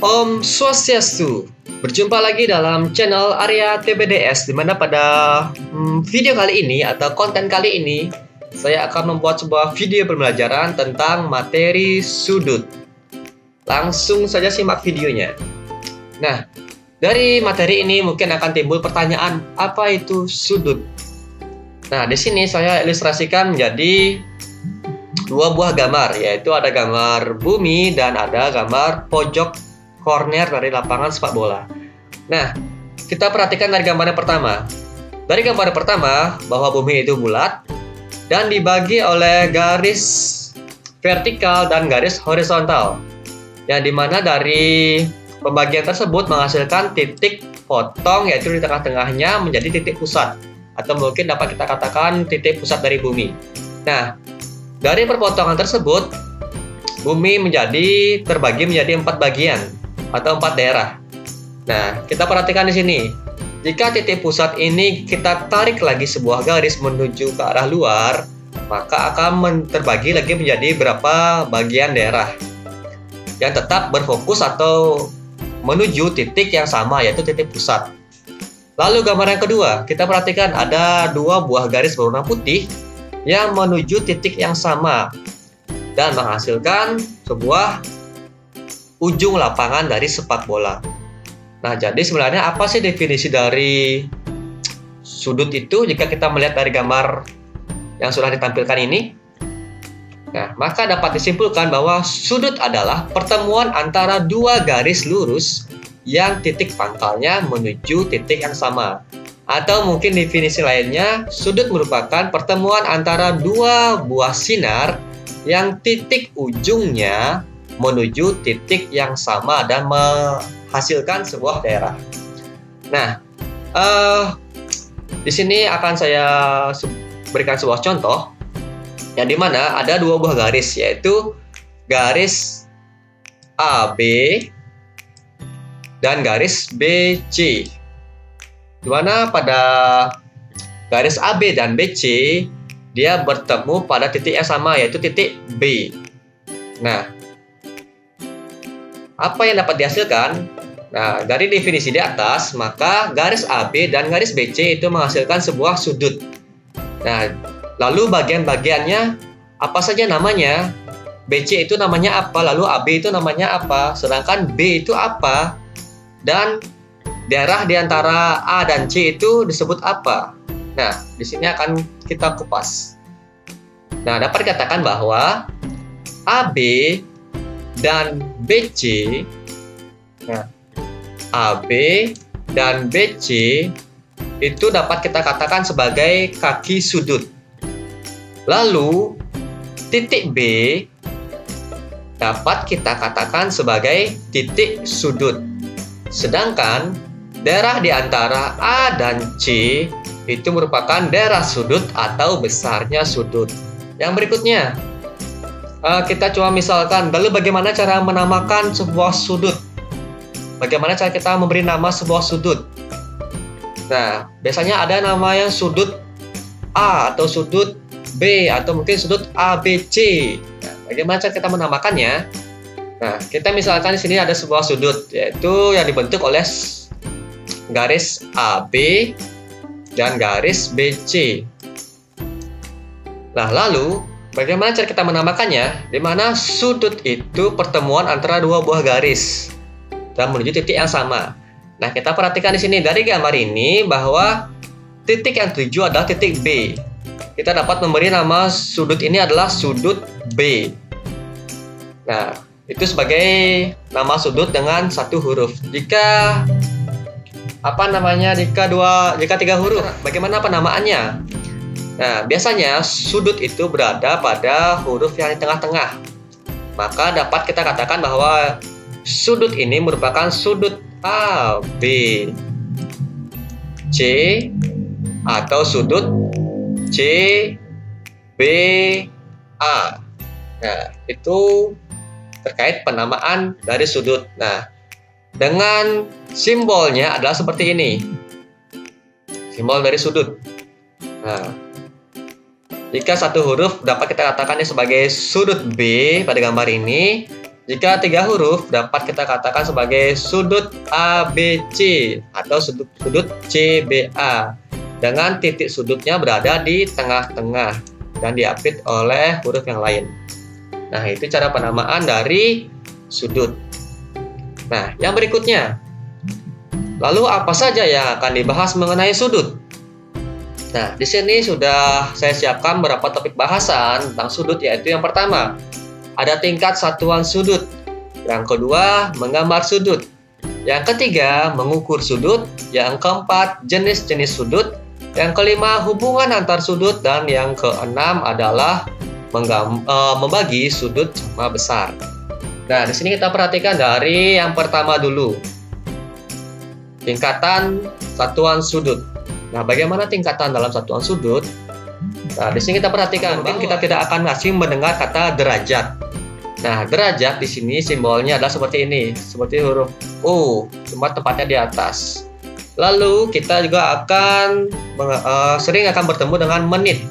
Om Swastiastu. Berjumpa lagi dalam channel Arya TBDS, di mana pada video kali ini atau konten kali ini saya akan membuat sebuah video pembelajaran tentang materi sudut. Langsung saja simak videonya. Nah, dari materi ini mungkin akan timbul pertanyaan, apa itu sudut? Nah, di sini saya ilustrasikan menjadi dua buah gambar, yaitu ada gambar bumi dan ada gambar pojok corner dari lapangan sepak bola. Nah, kita perhatikan dari gambar yang pertama. Dari gambar yang pertama, bahwa bumi itu bulat dan dibagi oleh garis vertikal dan garis horizontal. Yang dimana dari pembagian tersebut menghasilkan titik potong, yaitu di tengah-tengahnya menjadi titik pusat. Atau mungkin dapat kita katakan titik pusat dari bumi. Nah, dari perpotongan tersebut, bumi terbagi menjadi 4 bagian atau 4 daerah. Nah, kita perhatikan di sini. Jika titik pusat ini kita tarik lagi sebuah garis menuju ke arah luar, maka akan terbagi lagi menjadi berapa bagian daerah yang tetap berfokus atau menuju titik yang sama, yaitu titik pusat. Lalu gambar yang kedua, kita perhatikan ada dua buah garis berwarna putih yang menuju titik yang sama dan menghasilkan sebuah ujung lapangan dari sepak bola. Nah, jadi sebenarnya apa sih definisi dari sudut itu jika kita melihat dari gambar yang sudah ditampilkan ini? Nah, maka dapat disimpulkan bahwa sudut adalah pertemuan antara dua garis lurus yang titik pangkalnya menuju titik yang sama. Atau mungkin definisi lainnya, sudut merupakan pertemuan antara dua buah sinar yang titik ujungnya menuju titik yang sama dan menghasilkan sebuah daerah. Nah, di sini akan saya berikan sebuah contoh yang dimana ada dua buah garis, yaitu garis AB dan garis BC. Dimana pada garis AB dan BC dia bertemu pada titik yang sama, yaitu titik B. Nah, apa yang dapat dihasilkan? Nah, dari definisi di atas, maka garis AB dan garis BC itu menghasilkan sebuah sudut. Nah, lalu bagian-bagiannya apa saja namanya? BC itu namanya apa? Lalu AB itu namanya apa? Sedangkan B itu apa? Dan daerah di antara A dan C itu disebut apa? Nah, di sini akan kita kupas. Nah, dapat dikatakan bahwa AB dan BC, nah, AB dan BC itu dapat kita katakan sebagai kaki sudut. Lalu titik B dapat kita katakan sebagai titik sudut. Sedangkan daerah di antara A dan C itu merupakan daerah sudut atau besarnya sudut. Yang berikutnya, kita coba misalkan, lalu bagaimana cara menamakan sebuah sudut? Bagaimana cara kita memberi nama sebuah sudut? Nah, biasanya ada nama yang sudut A atau sudut B atau mungkin sudut ABC. Nah, bagaimana cara kita menamakannya? Nah, kita misalkan di sini ada sebuah sudut, yaitu yang dibentuk oleh garis AB dan garis BC. Nah, lalu bagaimana cara kita menamakannya? Di mana sudut itu pertemuan antara dua buah garis dan menuju titik yang sama. Nah, kita perhatikan di sini dari gambar ini bahwa titik yang tuju adalah titik B. Kita dapat memberi nama sudut ini adalah sudut B. Nah, itu sebagai nama sudut dengan satu huruf. Jika tiga huruf, bagaimana penamaannya? Nah, biasanya sudut itu berada pada huruf yang di tengah-tengah. Maka dapat kita katakan bahwa sudut ini merupakan sudut A, B, C atau sudut C, B, A. Nah, itu terkait penamaan dari sudut. Nah, dengan simbolnya adalah seperti ini. Simbol dari sudut. Nah, jika satu huruf dapat kita katakan sebagai sudut B pada gambar ini, Jika 3 huruf dapat kita katakan sebagai sudut ABC atau sudut CBA dengan titik sudutnya berada di tengah-tengah dan diapit oleh huruf yang lain. Nah, itu cara penamaan dari sudut. Nah, yang berikutnya. Lalu apa saja yang akan dibahas mengenai sudut? Nah, di sini sudah saya siapkan beberapa topik bahasan tentang sudut, yaitu yang pertama, ada tingkat satuan sudut. Yang kedua, menggambar sudut. Yang ketiga, mengukur sudut. Yang keempat, jenis-jenis sudut. Yang kelima, hubungan antar sudut. Dan yang keenam adalah membagi sudut sama besar. Nah, di sini kita perhatikan dari yang pertama dulu. Tingkatan satuan sudut. Nah, bagaimana tingkatan dalam satuan sudut? Nah, di sini kita perhatikan, mungkin kita tidak akan asing mendengar kata derajat. Nah, derajat di sini simbolnya adalah seperti ini, seperti huruf U, cuma tempatnya di atas. Lalu kita juga akan sering akan bertemu dengan menit,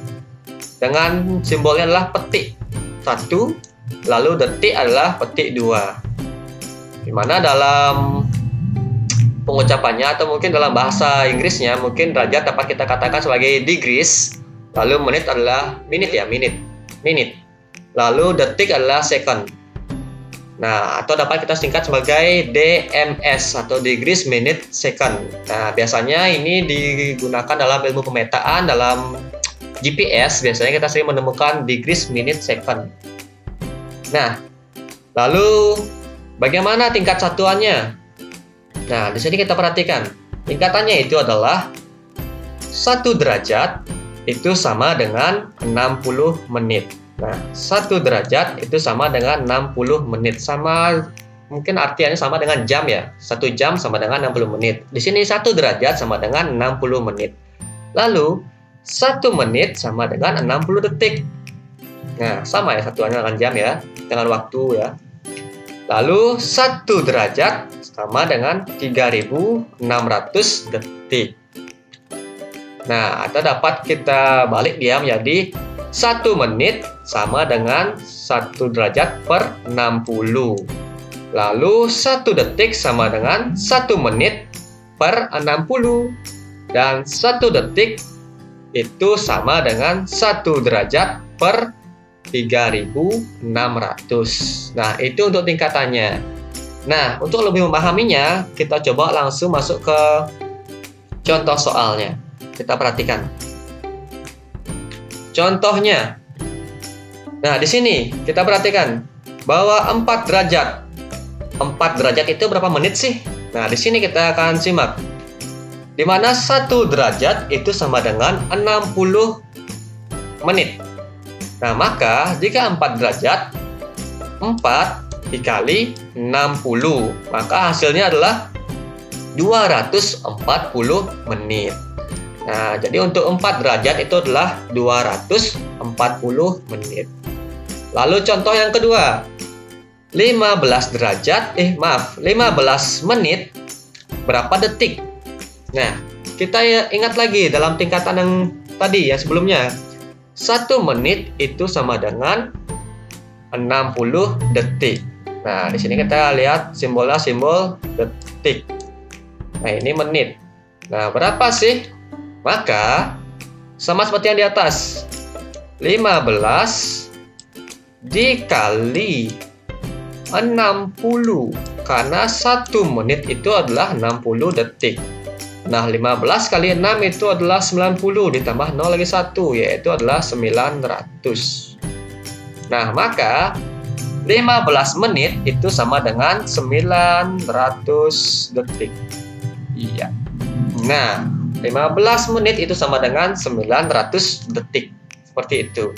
dengan simbolnya adalah petik 1, lalu detik adalah petik 2. Dimana dalam pengucapannya atau mungkin dalam bahasa Inggrisnya, mungkin derajat dapat kita katakan sebagai degrees. Lalu menit adalah minute ya, minute. Lalu detik adalah second. Nah, atau dapat kita singkat sebagai DMS atau degrees minute second. Nah, biasanya ini digunakan dalam ilmu pemetaan, dalam GPS biasanya kita sering menemukan degrees minute second. Nah, lalu bagaimana tingkat satuannya? Nah, di sini kita perhatikan. Tingkatannya itu adalah 1 derajat itu sama dengan 60 menit. Nah, 1 derajat itu sama dengan 60 menit. Sama, mungkin artiannya sama dengan jam ya. 1 jam sama dengan 60 menit. Di sini 1 derajat sama dengan 60 menit. Lalu, 1 menit sama dengan 60 detik. Nah, sama ya satuannya dengan jam ya. Dengan waktu ya. Lalu, 1 derajat sama dengan 3.600 detik. Nah, atau dapat kita balik dia menjadi 1 menit sama dengan 1 derajat per 60. Lalu 1 detik sama dengan 1 menit per 60. Dan 1 detik itu sama dengan 1 derajat per 3.600. Nah, itu untuk tingkatannya. Nah, untuk lebih memahaminya, kita coba langsung masuk ke contoh soalnya. Kita perhatikan. Contohnya. Nah, di sini kita perhatikan bahwa 4 derajat. 4 derajat itu berapa menit sih? Nah, di sini kita akan simak. Di mana 1 derajat itu sama dengan 60 menit. Nah, maka jika 4 derajat, 4 dikali 60, maka hasilnya adalah 240 menit. Nah, jadi untuk 4 derajat itu adalah 240 menit. Lalu contoh yang kedua. 15 menit berapa detik? Nah, kita ingat lagi dalam tingkatan yang tadi ya sebelumnya. 1 menit itu sama dengan 60 detik. Nah, di sini kita lihat simbolnya simbol detik. Nah, ini menit. Nah, berapa sih? Maka sama seperti yang di atas. 15 dikali 60 karena 1 menit itu adalah 60 detik. Nah, 15 kali 6 itu adalah 90 ditambah 0 lagi 1 yaitu adalah 900. Nah, maka 15 menit itu sama dengan 900 detik. Iya. Nah, 15 menit itu sama dengan 900 detik. Seperti itu.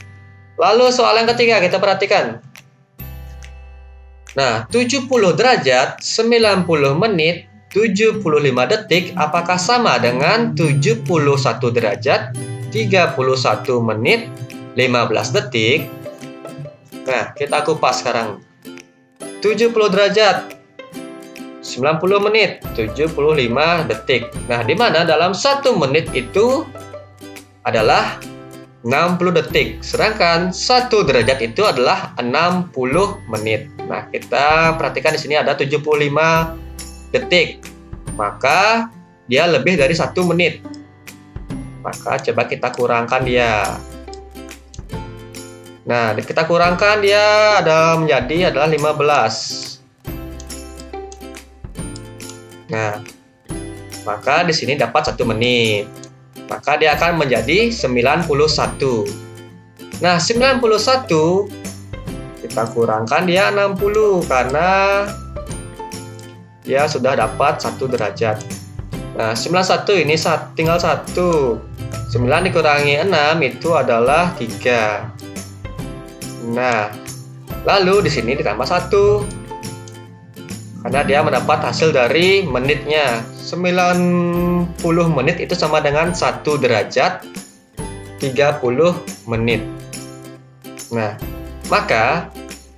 Lalu soal yang ketiga kita perhatikan. Nah, 70 derajat, 90 menit, 75 detik apakah sama dengan 71 derajat, 31 menit, 15 detik? Nah, kita kupas sekarang. 70 derajat 90 menit, 75 detik. Nah, di mana dalam 1 menit itu adalah 60 detik. Sedangkan 1 derajat itu adalah 60 menit. Nah, kita perhatikan di sini ada 75 detik. Maka dia lebih dari 1 menit. Maka coba kita kurangkan dia. Nah, kita kurangkan dia adalah 15. Nah, maka di sini dapat 1 menit. Maka dia akan menjadi 91. Nah, 91 kita kurangkan dia 60 karena dia sudah dapat 1 derajat. Nah, 91 ini tinggal 1. 9 dikurangi 6 itu adalah 3. Nah, lalu di sini ditambah 1. Karena dia mendapat hasil dari menitnya. 90 menit itu sama dengan 1 derajat 30 menit. Nah, maka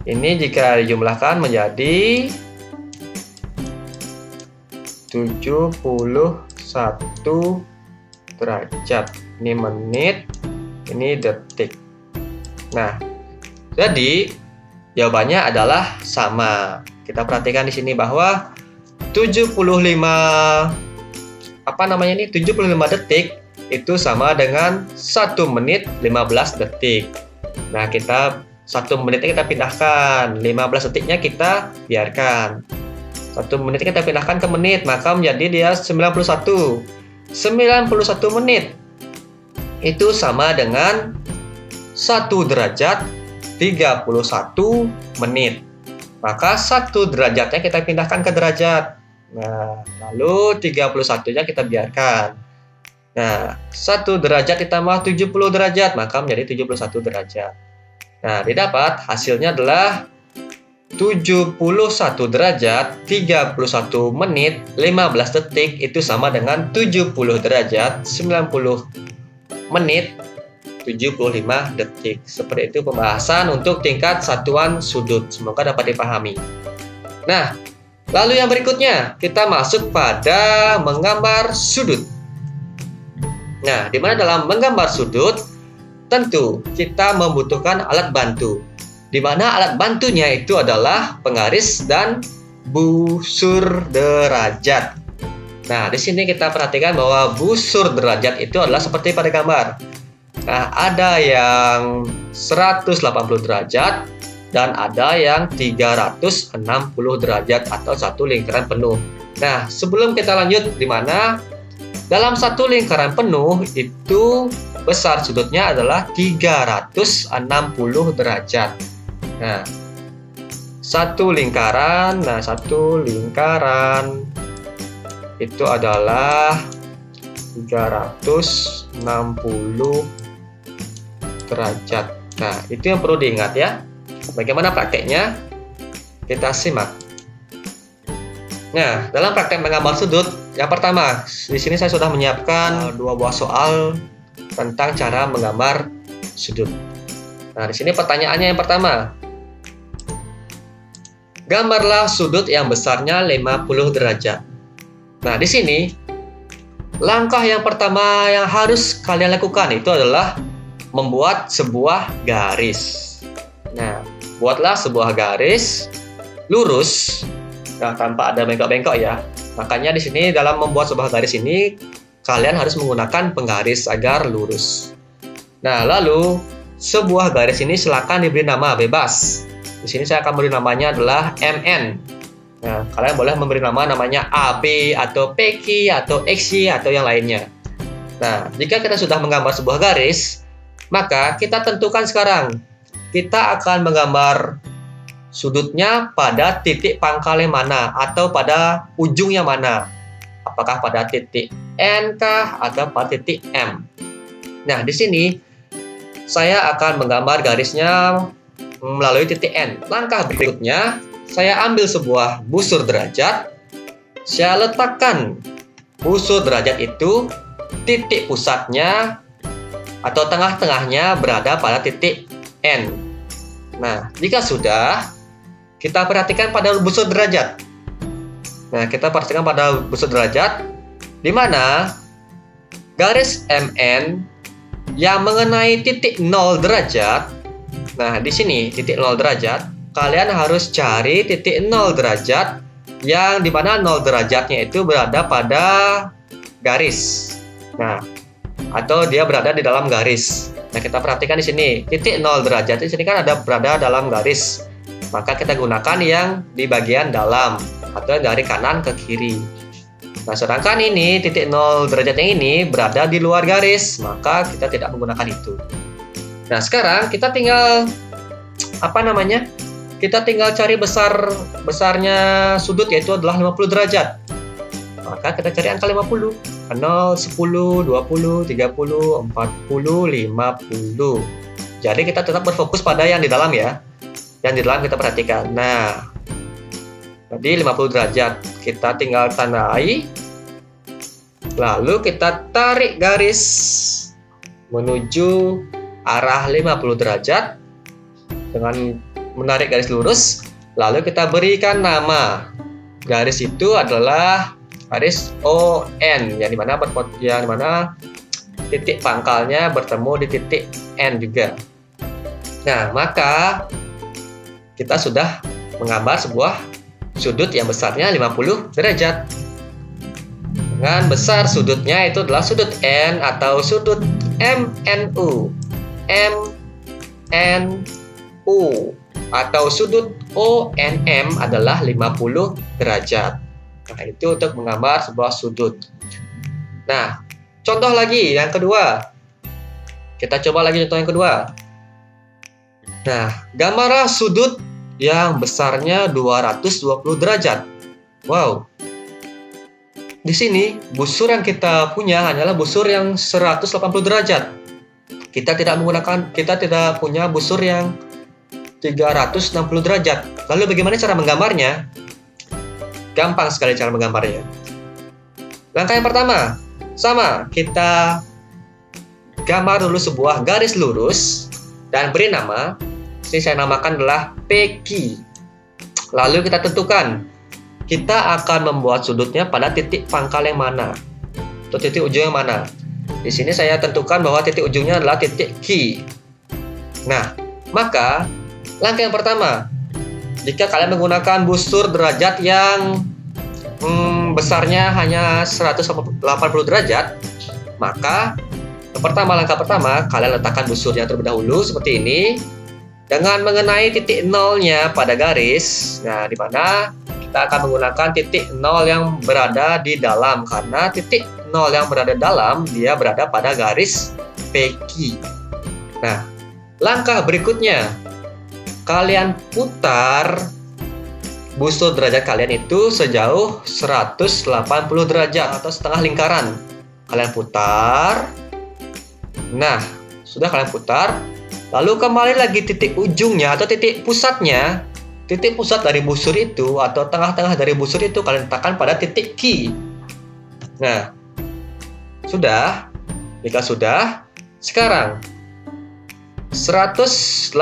ini jika dijumlahkan menjadi 71 derajat. Ini menit, ini detik. Nah, jadi jawabannya adalah sama. Kita perhatikan di sini bahwa 75 detik itu sama dengan 1 menit 15 detik. Nah, 1 menitnya kita pindahkan, 15 detiknya kita biarkan. 1 menitnya kita pindahkan ke menit, maka menjadi dia 91. 91 menit itu sama dengan 1 derajat 31 menit. Maka 1 derajatnya kita pindahkan ke derajat. Nah, lalu 31-nya kita biarkan. Nah, 1 derajat ditambah 70 derajat, maka menjadi 71 derajat. Nah, didapat hasilnya adalah 71 derajat 31 menit 15 detik itu sama dengan 70 derajat 90 menit 75 detik. Seperti itu pembahasan untuk tingkat satuan sudut. Semoga dapat dipahami. Nah, lalu yang berikutnya kita masuk pada menggambar sudut. Nah, di mana dalam menggambar sudut tentu kita membutuhkan alat bantu. Di mana alat bantunya itu adalah penggaris dan busur derajat. Nah, di sini kita perhatikan bahwa busur derajat itu adalah seperti pada gambar. Nah, ada yang 180 derajat dan ada yang 360 derajat atau satu lingkaran penuh. Nah, sebelum kita lanjut, di mana dalam satu lingkaran penuh itu besar sudutnya adalah 360 derajat. Nah, satu lingkaran itu adalah 360 derajat. Nah, itu yang perlu diingat ya. Bagaimana prakteknya? Kita simak. Nah, dalam praktek menggambar sudut, yang pertama, di sini saya sudah menyiapkan 2 buah soal tentang cara menggambar sudut. Nah, di sini pertanyaannya yang pertama. Gambarlah sudut yang besarnya 50 derajat. Nah, di sini langkah yang pertama yang harus kalian lakukan itu adalah membuat sebuah garis. Nah, buatlah sebuah garis lurus, tanpa ada bengkok-bengkok ya. Makanya di sini dalam membuat sebuah garis ini kalian harus menggunakan penggaris agar lurus. Nah, lalu sebuah garis ini silakan diberi nama bebas. Di sini saya akan beri namanya adalah MN. Nah, kalian boleh memberi namanya AB atau PQ atau XY atau yang lainnya. Nah, jika kita sudah menggambar sebuah garis, maka kita tentukan sekarang kita akan menggambar sudutnya pada titik pangkalnya mana atau pada ujungnya mana. Apakah pada titik N kah atau pada titik M. Nah, di sini saya akan menggambar garisnya melalui titik N. Langkah berikutnya, saya ambil sebuah busur derajat. Saya letakkan busur derajat itu, titik pusatnya atau tengah-tengahnya berada pada titik N. Nah, jika sudah, kita perhatikan pada busur derajat. Nah, kita perhatikan pada busur derajat, di mana garis MN yang mengenai titik 0 derajat. Nah, di sini titik 0 derajat, kalian harus cari titik 0 derajat yang dimana 0 derajatnya itu berada pada garis. Nah, atau dia berada di dalam garis. Nah, kita perhatikan di sini, titik 0 derajat di sini kan ada berada dalam garis. Maka kita gunakan yang di bagian dalam atau dari kanan ke kiri. Nah, sedangkan ini titik 0 derajat yang ini berada di luar garis, maka kita tidak menggunakan itu. Nah, sekarang kita tinggal kita tinggal cari besarnya sudut, yaitu adalah 50 derajat. Maka kita cari angka 50. 0, 10, 20, 30, 40, 50. Jadi kita tetap berfokus pada yang di dalam ya. Yang di dalam kita perhatikan. Nah, jadi 50 derajat. Kita tinggal tandai. Lalu kita tarik garis menuju arah 50 derajat dengan menarik garis lurus. Lalu kita berikan nama. Garis itu adalah garis ON, yang dimana titik pangkalnya bertemu di titik N juga. Nah, maka kita sudah menggambar sebuah sudut yang besarnya 50 derajat. Dengan besar sudutnya itu adalah sudut N atau sudut MNU. MNU atau sudut ONM adalah 50 derajat. Nah, itu untuk menggambar sebuah sudut. Nah, contoh lagi yang kedua. Kita coba lagi contoh yang kedua. Nah, gambarlah sudut yang besarnya 220 derajat. Wow. Di sini, busur yang kita punya hanyalah busur yang 180 derajat. Kita tidak punya busur yang 360 derajat. Lalu bagaimana cara menggambarnya? Gampang sekali cara menggambarnya. Langkah yang pertama, sama, kita gambar dulu sebuah garis lurus dan beri nama. Ini saya namakan adalah PQ. Lalu kita tentukan, kita akan membuat sudutnya pada titik pangkal yang mana, atau titik ujung yang mana. Di sini saya tentukan bahwa titik ujungnya adalah titik Q. Nah, maka langkah yang pertama, jika kalian menggunakan busur derajat yang besarnya hanya 180 derajat, maka langkah pertama kalian letakkan busurnya terlebih dahulu seperti ini dengan mengenai titik nolnya pada garis. Nah, di mana kita akan menggunakan titik nol yang berada di dalam, karena titik nol yang berada dalam dia berada pada garis PQ. Nah, langkah berikutnya, kalian putar busur derajat kalian itu sejauh 180 derajat atau setengah lingkaran. Kalian putar. Nah, sudah kalian putar, lalu kembali lagi titik ujungnya atau titik pusatnya. Titik pusat dari busur itu atau tengah-tengah dari busur itu kalian letakkan pada titik Q. Nah, sudah. Jika sudah, sekarang 180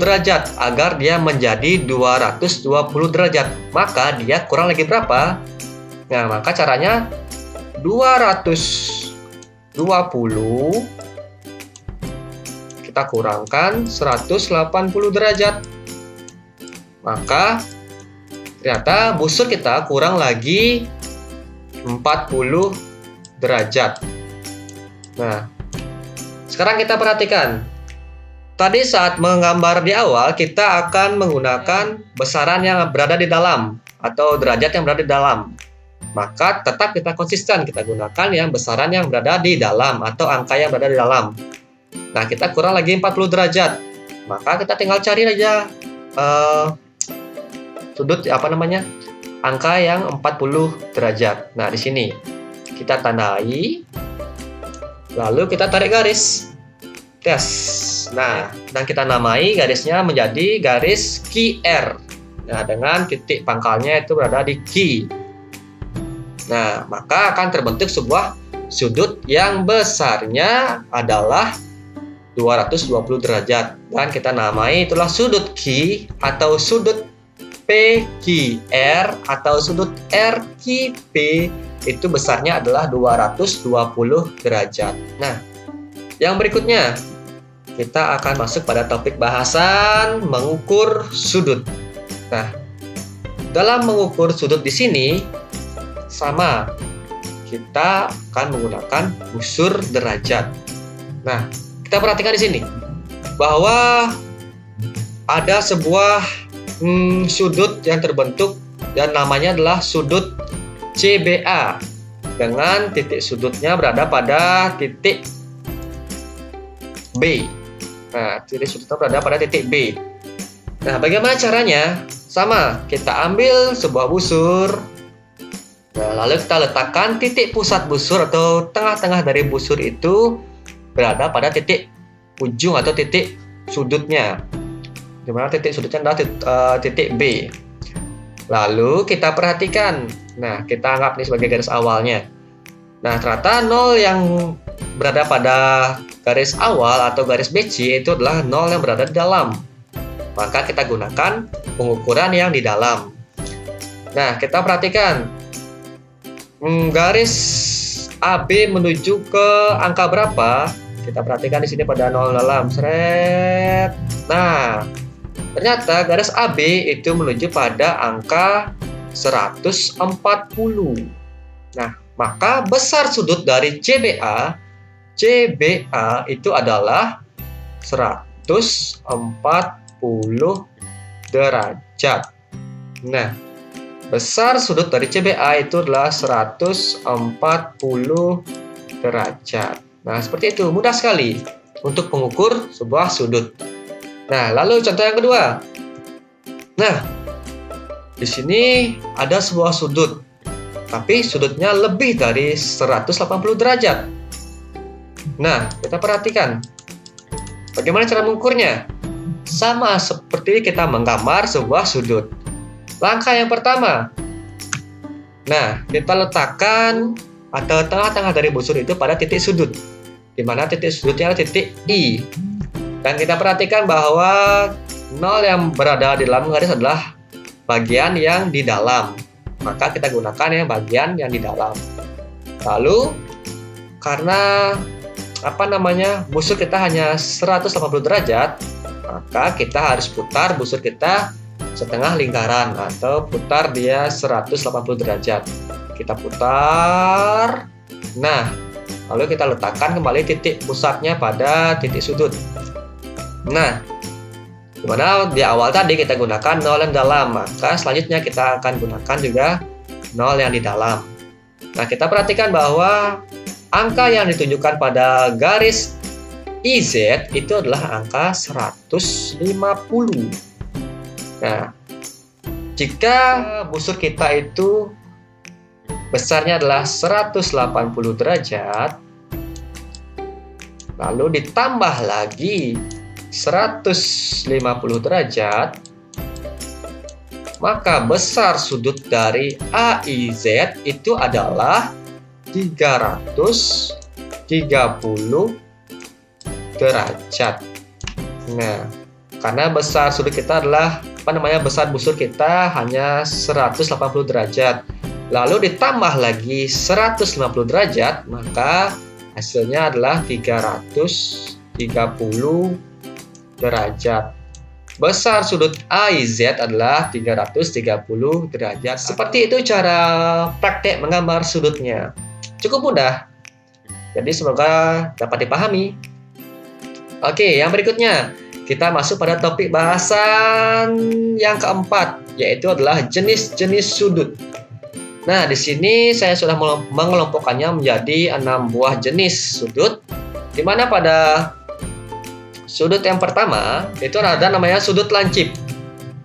derajat agar dia menjadi 220 derajat. Maka dia kurang lagi berapa? Nah, maka caranya 220 kita kurangkan 180 derajat. Maka ternyata busur kita kurang lagi 40 derajat. Nah, sekarang kita perhatikan. Tadi saat menggambar di awal, kita akan menggunakan besaran yang berada di dalam atau derajat yang berada di dalam. Maka tetap kita konsisten, kita gunakan yang besaran yang berada di dalam atau angka yang berada di dalam. Nah, kita kurang lagi 40 derajat. Maka kita tinggal cari aja angka yang 40 derajat. Nah, di sini kita tandai, lalu kita tarik garis. Tes. Nah, dan kita namai garisnya menjadi garis QR. Nah, dengan titik pangkalnya itu berada di Q. Nah, maka akan terbentuk sebuah sudut yang besarnya adalah 220 derajat. Dan kita namai itulah sudut Q atau sudut PQR atau sudut RQP, itu besarnya adalah 220 derajat. Nah, Yang berikutnya, kita akan masuk pada topik bahasan mengukur sudut. Nah, dalam mengukur sudut di sini sama, kita akan menggunakan busur derajat. Nah, kita perhatikan di sini bahwa ada sebuah sudut yang terbentuk dan namanya adalah sudut CBA dengan titik sudutnya berada pada titik B. Nah, titik sudutnya berada pada titik B. Nah, bagaimana caranya? Sama, kita ambil sebuah busur. Nah, lalu kita letakkan titik pusat busur atau tengah-tengah dari busur itu berada pada titik ujung atau titik sudutnya. Di mana titik sudutnya adalah titik B. Lalu kita perhatikan. Nah, kita anggap ini sebagai garis awalnya. Nah, ternyata 0 yang berada pada garis awal atau garis BC itu adalah 0 yang berada di dalam. Maka kita gunakan pengukuran yang di dalam. Nah, kita perhatikan garis AB menuju ke angka berapa? Kita perhatikan di sini pada 0 dalam. Seret. Nah, ternyata garis AB itu menuju pada angka 140. Nah, maka besar sudut dari CBA itu adalah 140 derajat. Nah, besar sudut dari CBA itu adalah 140 derajat. Nah, seperti itu, mudah sekali untuk mengukur sebuah sudut. Nah, lalu contoh yang kedua. Nah, di sini ada sebuah sudut, tapi sudutnya lebih dari 180 derajat. Nah, kita perhatikan bagaimana cara mengukurnya. Sama seperti kita menggambar sebuah sudut. Langkah yang pertama, nah, kita letakkan atau tengah-tengah dari busur itu pada titik sudut, di mana titik sudutnya adalah titik I. Dan kita perhatikan bahwa 0 yang berada di dalam garis adalah bagian yang di dalam. Maka kita gunakan yang bagian yang di dalam. Lalu, karena busur kita hanya 180 derajat, maka kita harus putar busur kita setengah lingkaran atau putar dia 180 derajat. Kita putar. Nah, lalu kita letakkan kembali titik pusatnya pada titik sudut. Nah, dimana di awal tadi kita gunakan 0 yang dalam, maka selanjutnya kita akan gunakan juga 0 yang di dalam. Nah, kita perhatikan bahwa angka yang ditunjukkan pada garis IZ itu adalah angka 150. Nah, jika busur kita itu besarnya adalah 180 derajat, lalu ditambah lagi 150 derajat, maka besar sudut dari AIZ itu adalah 330 derajat. Nah, karena besar sudut kita adalah besar busur kita hanya 180 derajat, lalu ditambah lagi 150 derajat, maka hasilnya adalah 330 derajat. Besar sudut AIZ adalah 330 derajat. Seperti itu cara praktek menggambar sudutnya. Cukup mudah. Jadi semoga dapat dipahami. Oke, yang berikutnya kita masuk pada topik bahasan yang keempat, yaitu adalah jenis-jenis sudut. Nah, di sini saya sudah mengelompokkannya menjadi 6 buah jenis sudut, di mana pada sudut yang pertama itu ada namanya sudut lancip.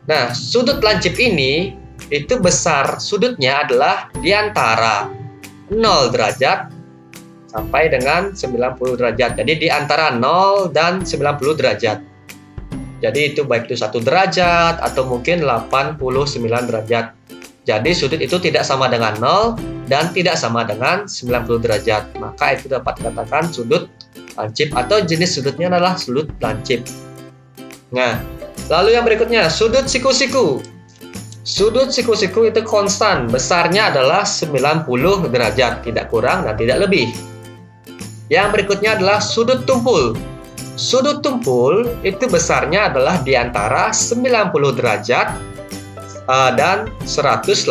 Nah, sudut lancip ini itu besar sudutnya adalah di antara 0 derajat sampai dengan 90 derajat. Jadi di antara 0 dan 90 derajat. Jadi itu baik itu 1 derajat atau mungkin 89 derajat. Jadi sudut itu tidak sama dengan 0 dan tidak sama dengan 90 derajat. Maka itu dapat dikatakan sudut lancip atau jenis sudutnya adalah sudut lancip. Nah, lalu yang berikutnya sudut siku-siku. Sudut siku-siku itu konstan, besarnya adalah 90 derajat, tidak kurang dan tidak lebih. Yang berikutnya adalah sudut tumpul. Sudut tumpul itu besarnya adalah di antara 90 derajat dan 180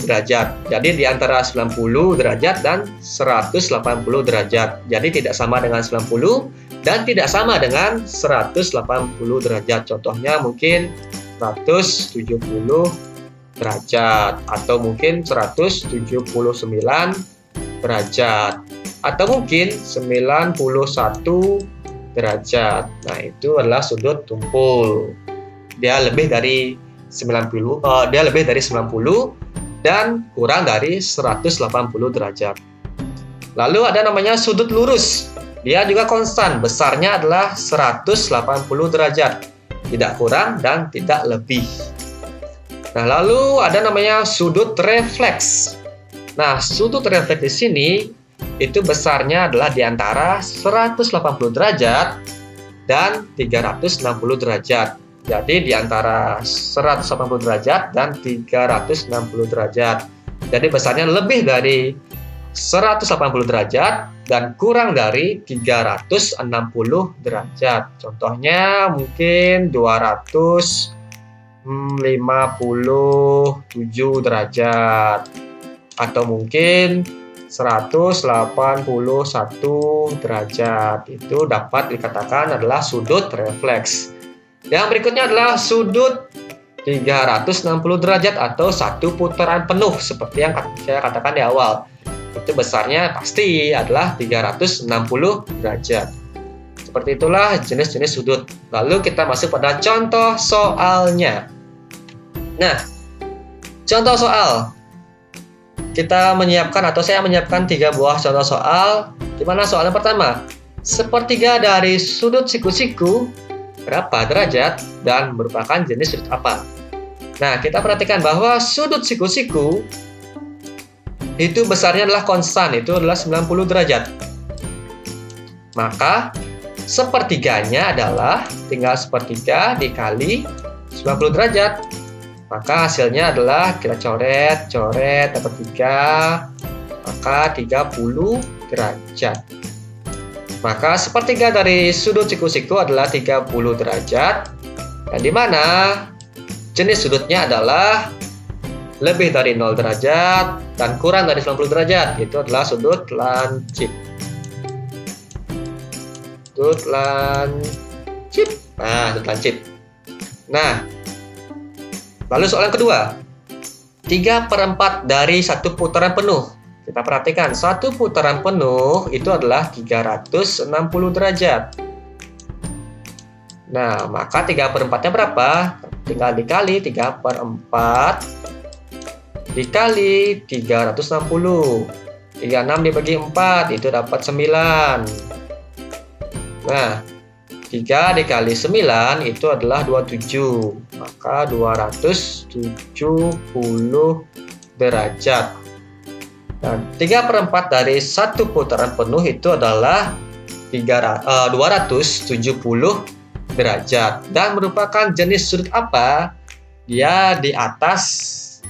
derajat. Jadi di antara 90 derajat dan 180 derajat. Jadi tidak sama dengan 90 dan tidak sama dengan 180 derajat. Contohnya mungkin 170 derajat atau mungkin 179 derajat atau mungkin 91 derajat. Nah, itu adalah sudut tumpul. Dia lebih dari 90 dan kurang dari 180 derajat. Lalu ada namanya sudut lurus. Dia juga konstan, besarnya adalah 180 derajat. Tidak kurang dan tidak lebih. Nah, lalu ada namanya sudut refleks. Nah, sudut refleks di sini itu besarnya adalah di antara 180 derajat dan 360 derajat. Jadi di antara 180 derajat dan 360 derajat. Jadi besarnya lebih dari 180 derajat dan kurang dari 360 derajat. Contohnya mungkin 257 derajat atau mungkin 181 derajat. Itu dapat dikatakan adalah sudut refleks. Yang berikutnya adalah sudut 360 derajat atau satu putaran penuh seperti yang saya katakan di awal. Itu besarnya pasti adalah 360 derajat. Seperti itulah jenis-jenis sudut. Lalu kita masuk pada contoh soalnya. Nah, contoh soal. Kita menyiapkan atau saya menyiapkan 3 buah contoh soal. Di mana soalnya pertama, sepertiga dari sudut siku-siku berapa derajat dan merupakan jenis sudut apa. Nah, kita perhatikan bahwa sudut siku-siku itu besarnya adalah konstan, itu adalah 90 derajat. Maka sepertiganya adalah tinggal sepertiga dikali 90 derajat. Maka hasilnya adalah kita coret, dapat 3, maka 30 derajat. Maka sepertiga dari sudut siku-siku adalah 30 derajat. Dan di mana jenis sudutnya adalah lebih dari 0 derajat dan kurang dari 90 derajat. Itu adalah sudut lancip. Sudut lancip. Nah, sudut lancip. Nah, lalu soal yang kedua. 3/4 dari satu putaran penuh. Kita perhatikan, satu putaran penuh itu adalah 360 derajat. Nah, maka 3/4-nya berapa? Tinggal dikali 3/4 dikali 360. 36 dibagi 4 itu dapat 9. Nah, 3 dikali 9 itu adalah 27. Maka 270 derajat. Dan 3/4 dari satu putaran penuh itu adalah 270 derajat. Dan merupakan jenis sudut apa? Dia di atas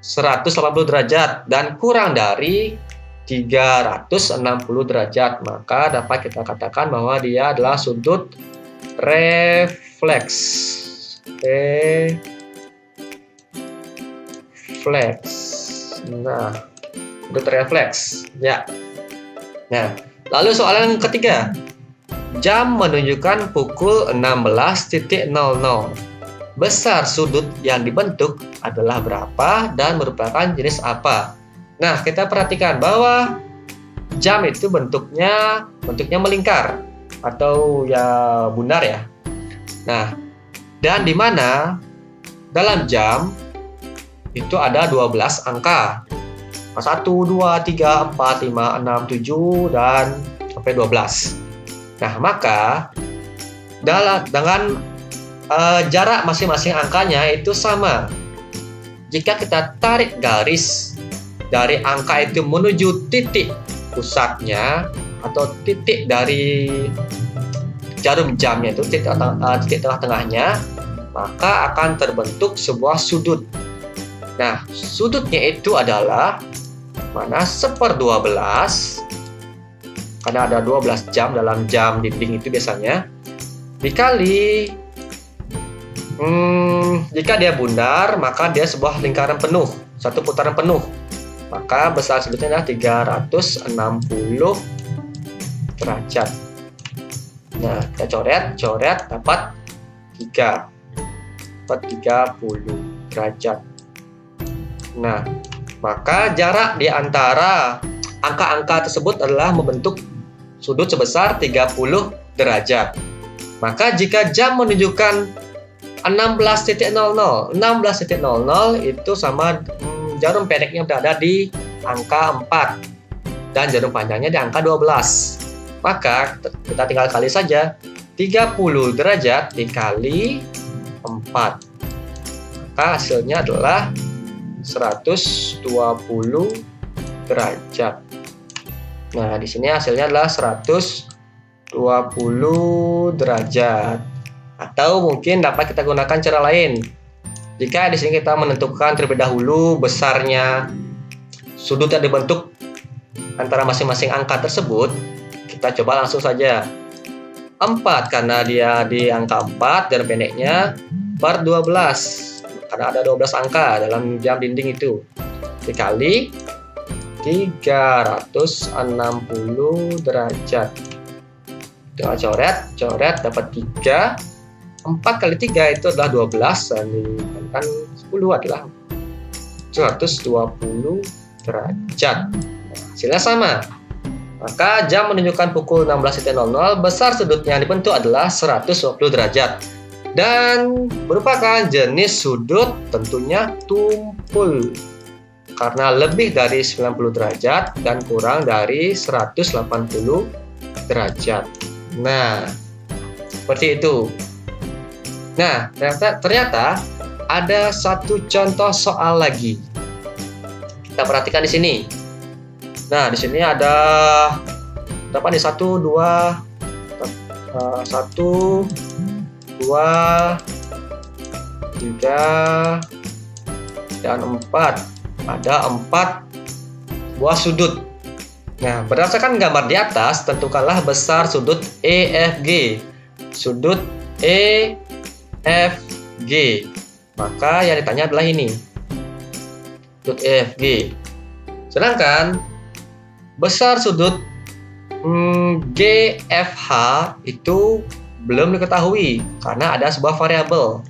180 derajat dan kurang dari 360 derajat. Maka dapat kita katakan bahwa dia adalah sudut refleks. Nah, sudut refleks. Ya. Nah, lalu soal yang ketiga. Jam menunjukkan pukul 16.00. Besar sudut yang dibentuk adalah berapa dan merupakan jenis apa? Nah, kita perhatikan bahwa jam itu bentuknya melingkar atau ya bundar ya. Nah, dan di mana dalam jam itu ada 12 angka. 1, 2, 3, 4, 5, 6, 7 dan sampai 12. Nah, maka dengan jarak masing-masing angkanya itu sama. Jika kita tarik garis dari angka itu menuju titik pusatnya atau titik dari jarum jamnya itu titik tengah-tengahnya, maka akan terbentuk sebuah sudut. Nah, sudutnya itu adalah mana 1/12 karena ada 12 jam dalam jam dinding itu biasanya, dikali jika dia bundar, maka dia sebuah lingkaran penuh, satu putaran penuh, maka besar sudutnya adalah 360 derajat. Nah, kita coret dapat 30 derajat. Nah, maka jarak di antara angka-angka tersebut adalah membentuk sudut sebesar 30 derajat. Maka jika jam menunjukkan 16.00 itu sama jarum pendeknya berada di angka 4 dan jarum panjangnya di angka 12. Maka kita tinggal kali saja 30 derajat dikali 4. Maka hasilnya adalah 120 derajat. Nah, di sini hasilnya adalah 120 derajat. Atau mungkin dapat kita gunakan cara lain. Jika di sini kita menentukan terlebih dahulu besarnya sudut yang dibentuk antara masing-masing angka tersebut, kita coba langsung saja. 4 karena dia di angka 4 dan pendeknya per 12. Karena ada 12 angka dalam jam dinding itu. Dikali 360 derajat. Tinggal coret dapat 3. 4 kali 3 itu adalah 12 dan dikalikan 10 adalah 120 derajat. Nah, hasilnya sama. Maka jam menunjukkan pukul 16.00, besar sudutnya yang dibentuk adalah 120 derajat. Dan merupakan jenis sudut tentunya tumpul. Karena lebih dari 90 derajat dan kurang dari 180 derajat. Nah, seperti itu. Nah, ternyata ada satu contoh soal lagi. Kita perhatikan di sini. Nah, di sini ada berapa nih? 1, 2, 3, dan 4. Ada 4 buah sudut. Nah, berdasarkan gambar di atas, tentukanlah besar sudut EFG. Sudut EFG. Maka yang ditanya adalah ini. Sudut EFG. Sedangkan besar sudut GFH itu belum diketahui karena ada sebuah variabel.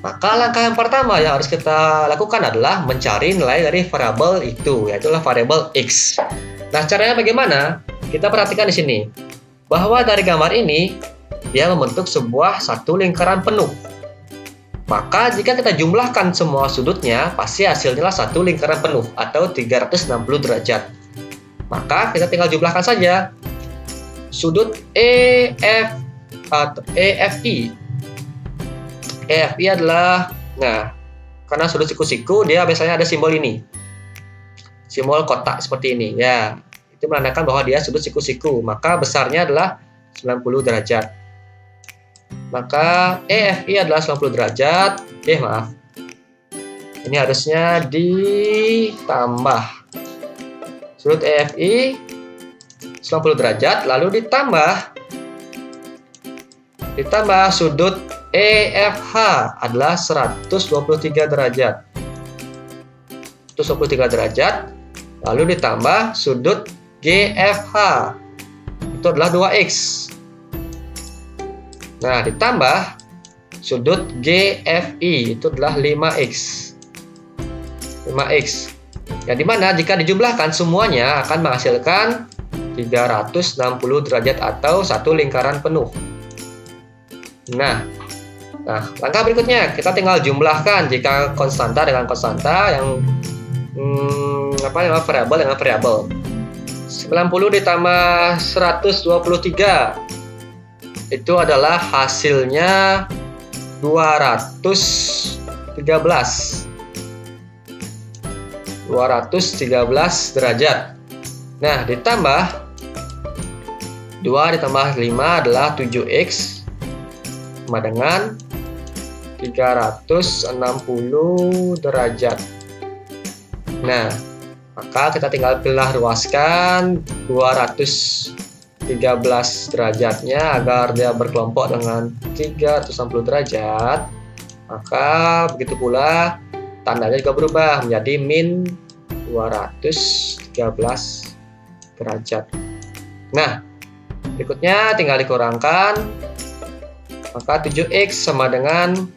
Maka langkah yang pertama yang harus kita lakukan adalah mencari nilai dari variabel itu, yaitu variabel X. Nah, caranya bagaimana? Kita perhatikan di sini bahwa dari gambar ini dia membentuk sebuah satu lingkaran penuh. Maka jika kita jumlahkan semua sudutnya, pasti hasilnya satu lingkaran penuh atau 360 derajat. Maka kita tinggal jumlahkan saja sudut EFI. EFI adalah, nah, karena sudut siku-siku dia biasanya ada simbol ini, simbol kotak seperti ini ya. Itu menandakan bahwa dia sudut siku-siku, maka besarnya adalah 90 derajat. Maka EFI adalah 90 derajat. Maaf. Ini harusnya ditambah sudut EFI 90 derajat, lalu ditambah sudut EFH adalah 123 derajat. 123 derajat, lalu ditambah sudut GFH itu adalah 2X. Nah, ditambah sudut GFI itu adalah 5X. 5X. Yang dimana jika dijumlahkan semuanya akan menghasilkan 360 derajat atau satu lingkaran penuh. Nah, langkah berikutnya kita tinggal jumlahkan jika konstanta dengan konstanta, yang variabel dengan variabel. 90 ditambah 123 itu adalah hasilnya 213 derajat. Nah, ditambah 2 ditambah 5 adalah 7X sama dengan 360 derajat. Nah, maka kita tinggal ruaskan 213 13 derajatnya agar dia berkelompok dengan 360 derajat, maka begitu pula tandanya juga berubah menjadi min 213 derajat. Nah, berikutnya tinggal dikurangkan, maka 7x sama dengan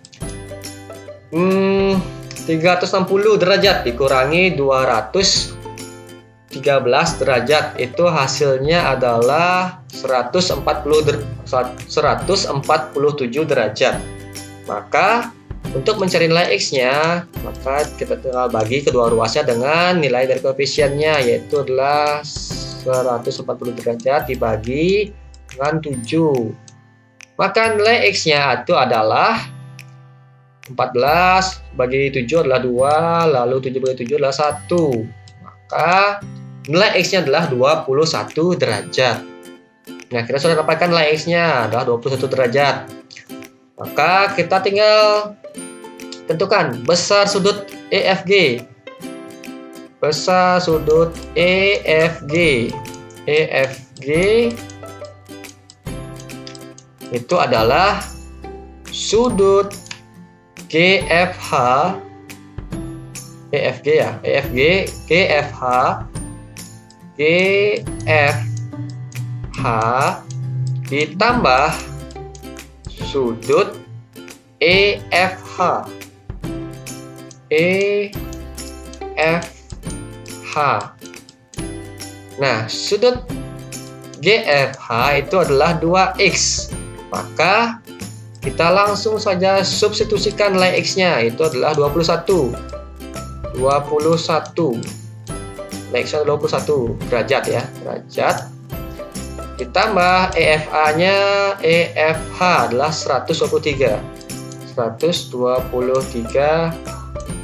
360 derajat dikurangi 213 derajat, itu hasilnya adalah 147 derajat. Maka untuk mencari nilai x-nya, maka kita tinggal bagi kedua ruasnya dengan nilai dari koefisiennya, yaitu adalah 140 derajat dibagi dengan 7. Maka nilai x-nya itu adalah 14 bagi 7 adalah 2, lalu 7 bagi 7 adalah 1. Maka nilai x-nya adalah 21 derajat. Nah, kita sudah dapatkan nilai x-nya adalah 21 derajat. Maka kita tinggal tentukan besar sudut EFG. Besar sudut EFG. EFG itu adalah sudut GFH. EFG ya, EFG, GFH, GFH ditambah sudut EFH. EFH. Nah, sudut GFH itu adalah 2x. Maka kita langsung saja substitusikan nilai x-nya, itu adalah 21. 21. Nilai x-nya 21 derajat ya, derajat. Ditambah EFH-nya, EFH adalah 123. 123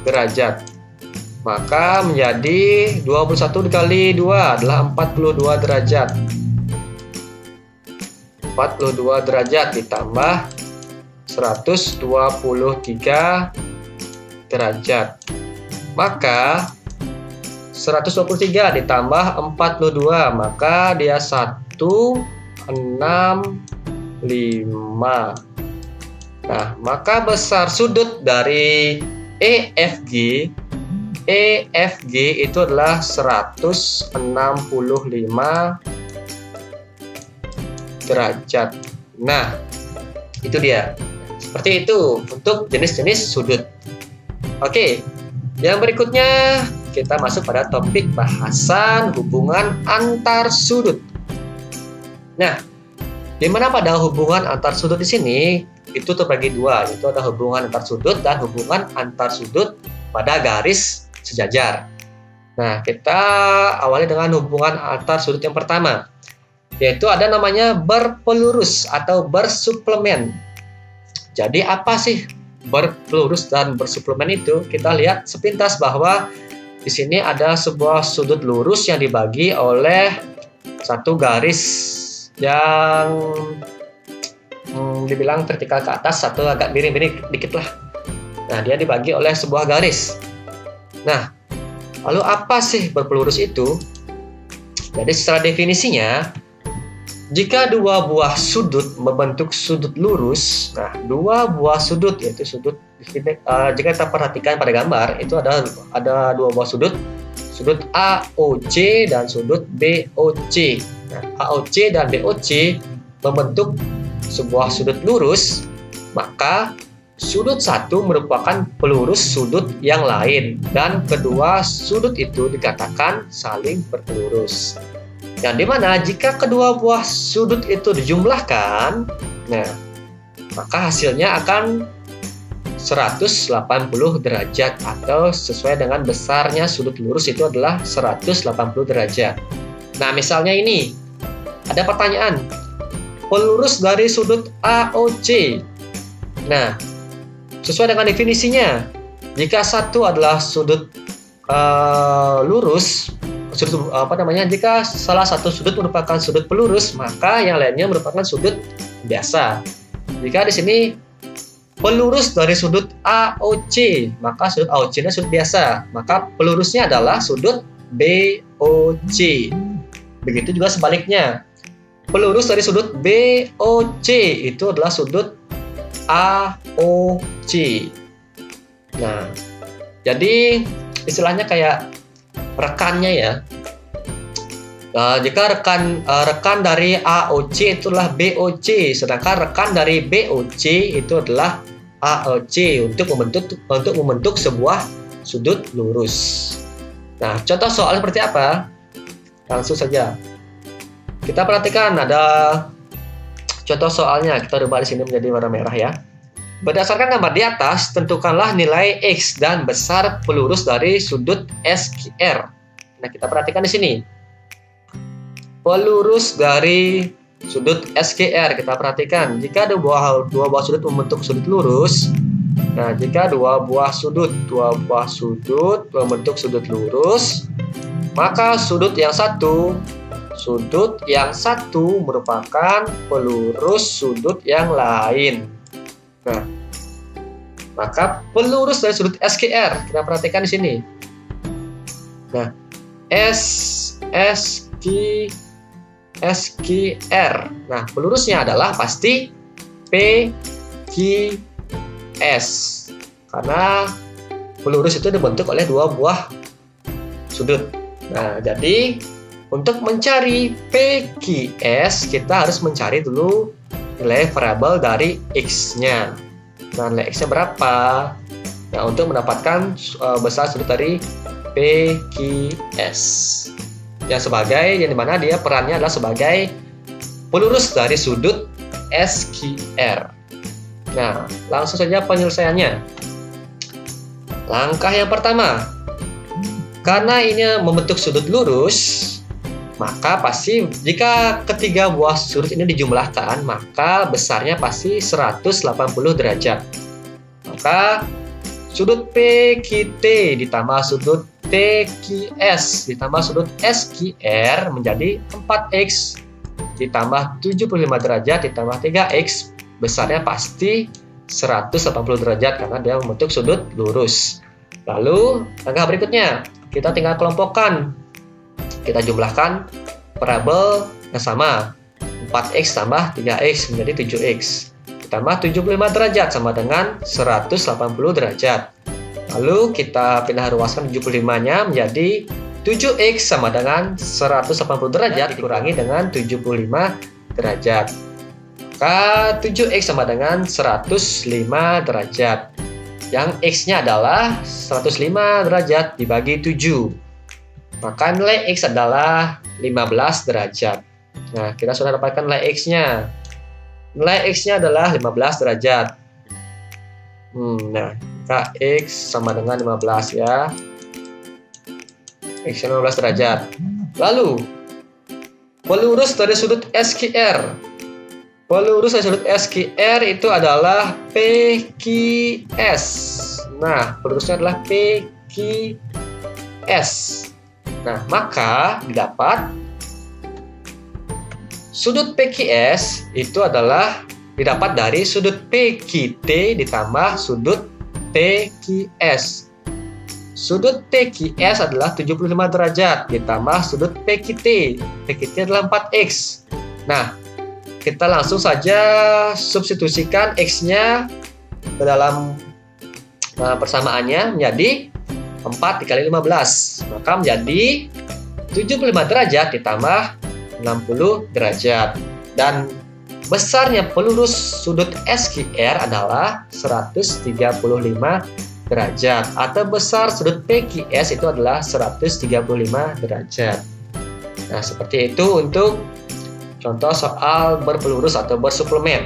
derajat. Maka menjadi 21 dikali 2 adalah 42 derajat. 42 derajat ditambah 123 derajat. Maka 123 ditambah 42, maka dia 165. Nah, maka besar sudut dari EFG itu adalah 165 derajat. Nah, itu dia. Seperti itu untuk jenis-jenis sudut. Oke, yang berikutnya kita masuk pada topik bahasan hubungan antar sudut. Nah, di mana pada hubungan antar sudut di sini itu terbagi dua, yaitu ada hubungan antar sudut dan hubungan antar sudut pada garis sejajar. Nah, kita awali dengan hubungan antar sudut yang pertama, yaitu ada namanya berpelurus atau bersuplemen. Jadi apa sih berpelurus dan bersuplemen itu? Kita lihat sepintas bahwa di sini ada sebuah sudut lurus yang dibagi oleh satu garis yang dibilang vertikal ke atas, satu agak miring-miring dikit lah. Nah, dia dibagi oleh sebuah garis. Nah, lalu apa sih berpelurus itu? Jadi secara definisinya, jika dua buah sudut membentuk sudut lurus, nah dua buah sudut yaitu sudut jika kita perhatikan pada gambar itu ada dua buah sudut, sudut AOC dan sudut BOC. Nah, AOC dan BOC membentuk sebuah sudut lurus, maka sudut satu merupakan pelurus sudut yang lain dan kedua sudut itu dikatakan saling berpelurus. Yang dimana jika kedua buah sudut itu dijumlahkan, nah maka hasilnya akan 180 derajat atau sesuai dengan besarnya sudut lurus itu adalah 180 derajat. Nah, misalnya ini ada pertanyaan, pelurus dari sudut AOC. Nah, sesuai dengan definisinya, jika satu adalah sudut lurus, jika salah satu sudut merupakan sudut pelurus, maka yang lainnya merupakan sudut biasa. Jika di sini pelurus dari sudut AOC, maka sudut AOC-nya sudut biasa, maka pelurusnya adalah sudut BOC. Begitu juga sebaliknya. pelurus dari sudut BOC itu adalah sudut AOC. Nah, jadi istilahnya kayak rekannya ya. Jika rekan dari AOC itulah BOC, sedangkan rekan dari BOC itu adalah AOC untuk membentuk sebuah sudut lurus. Nah, contoh soal seperti apa? Langsung saja. Kita perhatikan ada contoh soalnya. Kita rubah di sini menjadi warna merah ya. Berdasarkan gambar di atas, tentukanlah nilai X dan besar pelurus dari sudut SQR. Nah, kita perhatikan di sini. Pelurus dari sudut SQR, kita perhatikan. Jika ada dua buah sudut membentuk sudut lurus. Nah, jika dua buah sudut membentuk sudut lurus, maka sudut yang satu merupakan pelurus sudut yang lain. Nah, maka pelurus dari sudut SQR, kita perhatikan di sini. Nah, SQR. Nah, pelurusnya adalah pasti PQS. Karena pelurus itu dibentuk oleh dua buah sudut. Nah, jadi untuk mencari PQS, kita harus mencari dulu nilai variabel dari X-nya. Nah, nilai X-nya berapa? Nah, untuk mendapatkan besar sudut dari PQS. Yang dimana dia perannya adalah sebagai pelurus dari sudut SQR. Nah, langsung saja penyelesaiannya. Langkah yang pertama, karena ini membentuk sudut lurus, maka pasti jika ketiga buah sudut ini dijumlahkan, maka besarnya pasti 180 derajat. Maka sudut PQT ditambah sudut TQS ditambah sudut SQR menjadi 4X ditambah 75 derajat ditambah 3X, besarnya pasti 180 derajat karena dia membentuk sudut lurus. Lalu langkah berikutnya, kita tinggal kelompokkan. Kita jumlahkan variabel yang sama. 4X tambah 3X menjadi 7X ditambah 75 derajat sama dengan 180 derajat. Lalu kita pindah ruaskan 75-nya menjadi 7X sama dengan 180 derajat dikurangi dengan 75 derajat. Maka 7X sama dengan 105 derajat. Yang X-nya adalah 105 derajat dibagi 7. Maka nilai X adalah 15 derajat. Nah, kita sudah dapatkan nilai X-nya. Nilai X-nya adalah 15 derajat. Nah, maka X sama dengan 15 ya. X 15 derajat. Lalu, pelurus dari sudut SQR. Pelurus dari sudut SQR itu adalah PQS. Nah, pelurusnya adalah PQS. Nah, maka didapat sudut PQS itu adalah didapat dari sudut PQT ditambah sudut TQS. Sudut TQS adalah 75 derajat ditambah sudut PQT. PQT adalah 4X. Nah, kita langsung saja substitusikan X-nya ke dalam persamaannya menjadi 4 dikali 15. Maka menjadi 75 derajat ditambah 60 derajat. Dan besarnya pelurus sudut SQR adalah 135 derajat. Atau besar sudut PQS itu adalah 135 derajat. Nah, seperti itu untuk contoh soal berpelurus atau bersuplemen.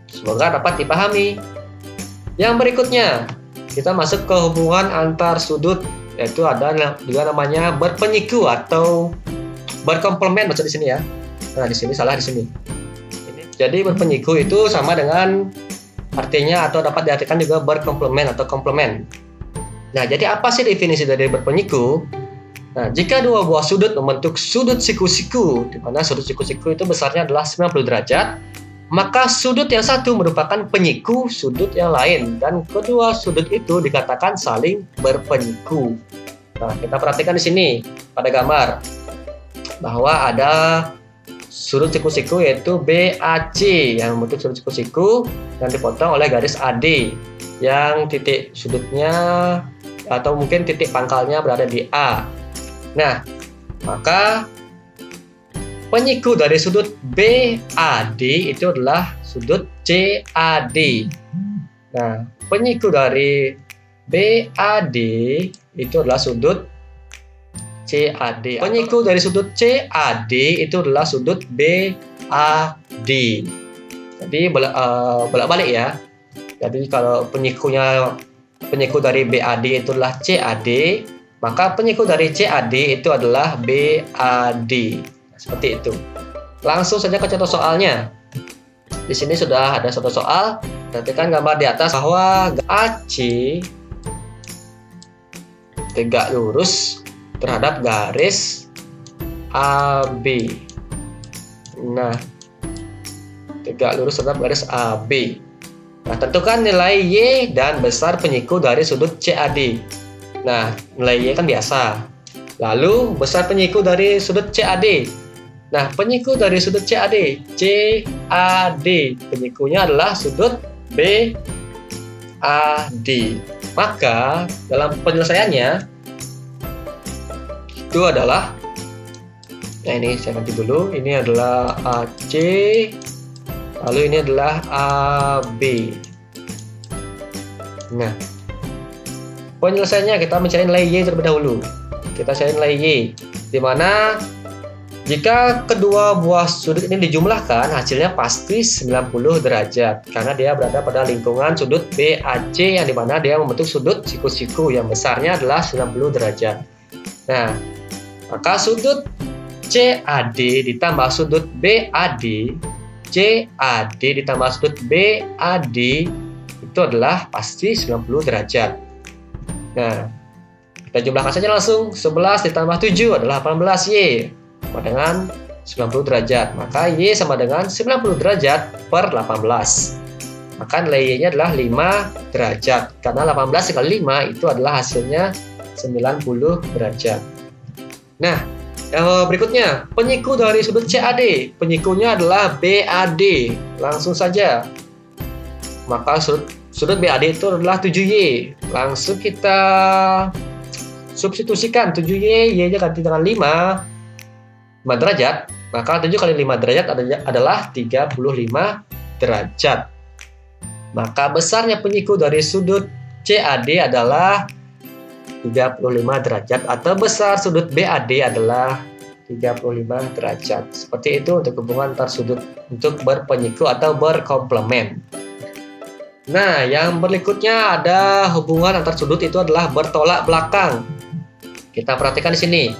Semoga dapat dipahami. Yang berikutnya, kita masuk ke hubungan antar sudut, yaitu ada juga namanya berpenyiku atau berkomplement maksud di sini ya. Nah, di sini salah di sini. Jadi berpenyiku itu sama dengan artinya atau dapat diartikan juga berkomplement atau komplement. Nah, jadi apa sih definisi dari berpenyiku? Nah, jika dua buah sudut membentuk sudut siku-siku, di mana sudut siku-siku itu besarnya adalah 90 derajat, maka sudut yang satu merupakan penyiku sudut yang lain, dan kedua sudut itu dikatakan saling berpenyiku. Nah, kita perhatikan di sini pada gambar bahwa ada sudut siku-siku yaitu BAC yang membentuk sudut siku-siku yang dipotong oleh garis AD yang titik sudutnya atau mungkin titik pangkalnya berada di A. Nah, maka penyiku dari sudut BAD itu adalah sudut CAD. Nah, penyiku dari BAD itu adalah sudut CAD. Penyiku dari sudut CAD itu adalah sudut BAD. Jadi bolak-balik ya. Jadi kalau penyiku dari BAD itu adalah CAD, maka penyiku dari CAD itu adalah BAD. Seperti itu. Langsung saja ke contoh soalnya. Di sini sudah ada satu soal. Perhatikan gambar di atas bahwa AC tegak lurus terhadap garis AB. Nah, tegak lurus terhadap garis AB. Nah, tentukan nilai Y dan besar penyiku dari sudut CAD. Nah, nilai Y kan biasa. Lalu, besar penyiku dari sudut CAD. Nah, penyiku dari sudut CAD. CAD. Penyikunya adalah sudut BAD. Maka, dalam penyelesaiannya, itu adalah, nah ini saya ganti dulu, ini adalah AC, lalu ini adalah AB. Nah, penyelesaiannya kita mencari nilai Y terlebih dahulu. Kita cari nilai Y, di mana jika kedua buah sudut ini dijumlahkan, hasilnya pasti 90 derajat, karena dia berada pada lingkungan sudut BAC yang dimana dia membentuk sudut siku-siku yang besarnya adalah 90 derajat. Nah, maka sudut CAD ditambah sudut BAD, CAD ditambah sudut BAD itu adalah pasti 90 derajat. Nah, kita jumlahkan saja langsung. 11 ditambah 7 adalah 18Y sama dengan 90 derajat. Maka Y sama dengan 90 derajat per 18. Maka nilai Y-nya adalah 5 derajat. Karena 18 kali 5 itu adalah hasilnya 90 derajat. Nah, yang berikutnya, penyiku dari sudut CAD. Penyikunya adalah BAD. Langsung saja. Maka sudut BAD itu adalah 7Y. Langsung kita substitusikan 7Y, Y-nya ganti dengan 5 derajat. Maka 7 kali 5 derajat adalah 35 derajat. Maka besarnya penyiku dari sudut CAD adalah 35 derajat, atau besar sudut BAD adalah 35 derajat. Seperti itu untuk hubungan antar sudut untuk berpenyiku atau berkomplement. Nah, yang berikutnya ada hubungan antar sudut itu adalah bertolak belakang. Kita perhatikan di sini.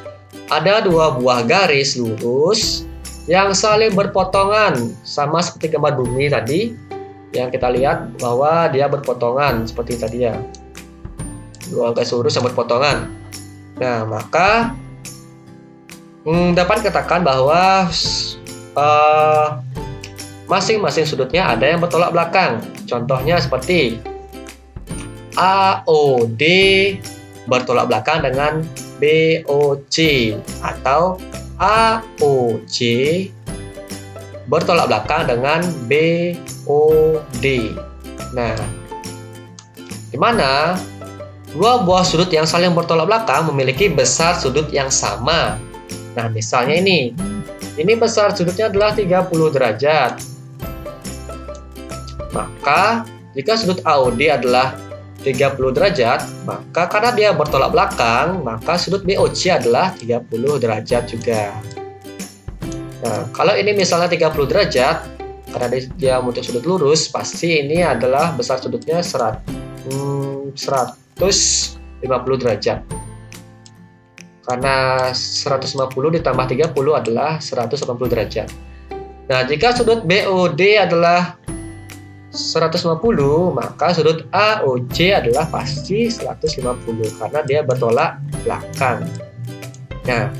Ada dua buah garis lurus yang saling berpotongan, sama seperti gambar bumi tadi yang kita lihat bahwa dia berpotongan seperti tadi ya. Dua garis lurus yang berpotongan. Nah, maka dapat dikatakan bahwa masing-masing sudutnya ada yang bertolak belakang. Contohnya seperti AOD bertolak belakang dengan BOC, atau AOC bertolak belakang dengan BOD. Nah, di mana dua buah sudut yang saling bertolak belakang memiliki besar sudut yang sama. Nah, misalnya ini besar sudutnya adalah 30 derajat. Maka, jika sudut AOD adalah 30 derajat, maka karena dia bertolak belakang, maka sudut BOC adalah 30 derajat juga. Nah, kalau ini misalnya 30 derajat, karena dia membentuk sudut lurus, pasti ini adalah besar sudutnya 150 derajat. Karena 150 ditambah 30 adalah 180 derajat. Nah, jika sudut BOD adalah 150, maka sudut AOC adalah pasti 150 karena dia bertolak belakang. Nah,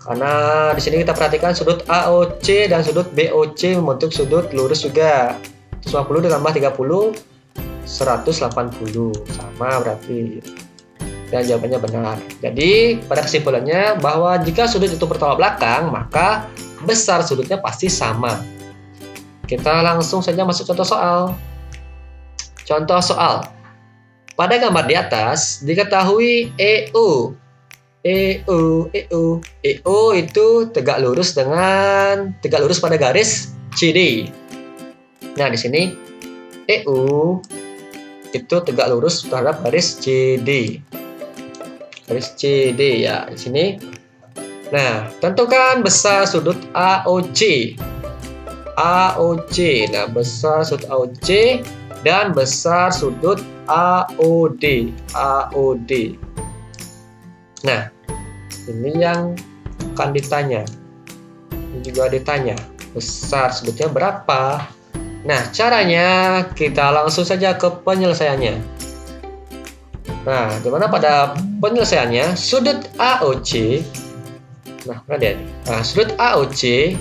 karena di sini kita perhatikan sudut AOC dan sudut BOC membentuk sudut lurus juga. 150 ditambah 30 180, sama berarti. Dan jawabannya benar. Jadi pada kesimpulannya bahwa jika sudut itu bertolak belakang, maka besar sudutnya pasti sama. Kita langsung saja masuk contoh soal. Contoh soal. Pada gambar di atas diketahui EO. EO itu tegak lurus pada garis CD. Nah, di sini EO itu tegak lurus terhadap garis CD. Garis CD ya di sini. Nah, tentukan besar sudut AOC. Nah, besar sudut AOC dan besar sudut AOD. Nah, ini yang akan ditanya. Ini juga ditanya, besar sudutnya berapa? Nah, caranya kita langsung saja ke penyelesaiannya. Nah, dimana pada penyelesaiannya sudut AOC. Nah, lihat. Nah, sudut AOC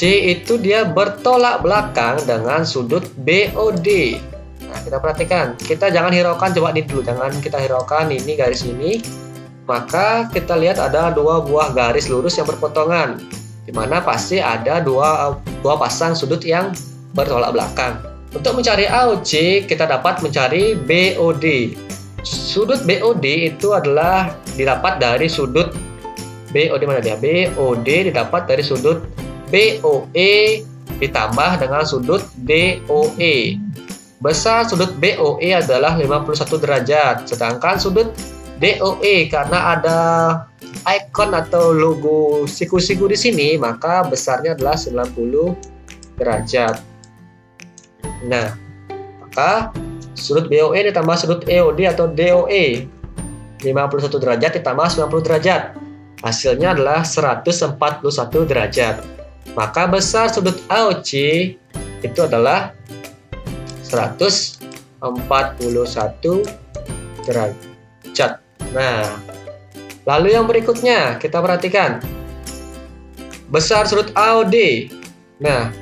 itu dia bertolak belakang dengan sudut BOD. Nah, kita perhatikan. Kita jangan hiraukan, coba ini dulu. Jangan kita hiraukan ini garis ini. Maka kita lihat ada dua buah garis lurus yang berpotongan. Di mana pasti ada dua pasang sudut yang bertolak belakang. Untuk mencari AOC, kita dapat mencari BOD. Sudut BOD itu adalah didapat dari sudut BOD mana dia? BOD didapat dari sudut BOE ditambah dengan sudut DOE. Besar sudut BOE adalah 51 derajat, sedangkan sudut DOE karena ada icon atau logo siku-siku di sini, maka besarnya adalah 90 derajat. Nah, maka sudut BOE ditambah sudut EOD atau DOE 51 derajat ditambah 90 derajat. Hasilnya adalah 141 derajat. Maka besar sudut AOC itu adalah 141 derajat. Nah, lalu yang berikutnya kita perhatikan besar sudut AOD. Nah,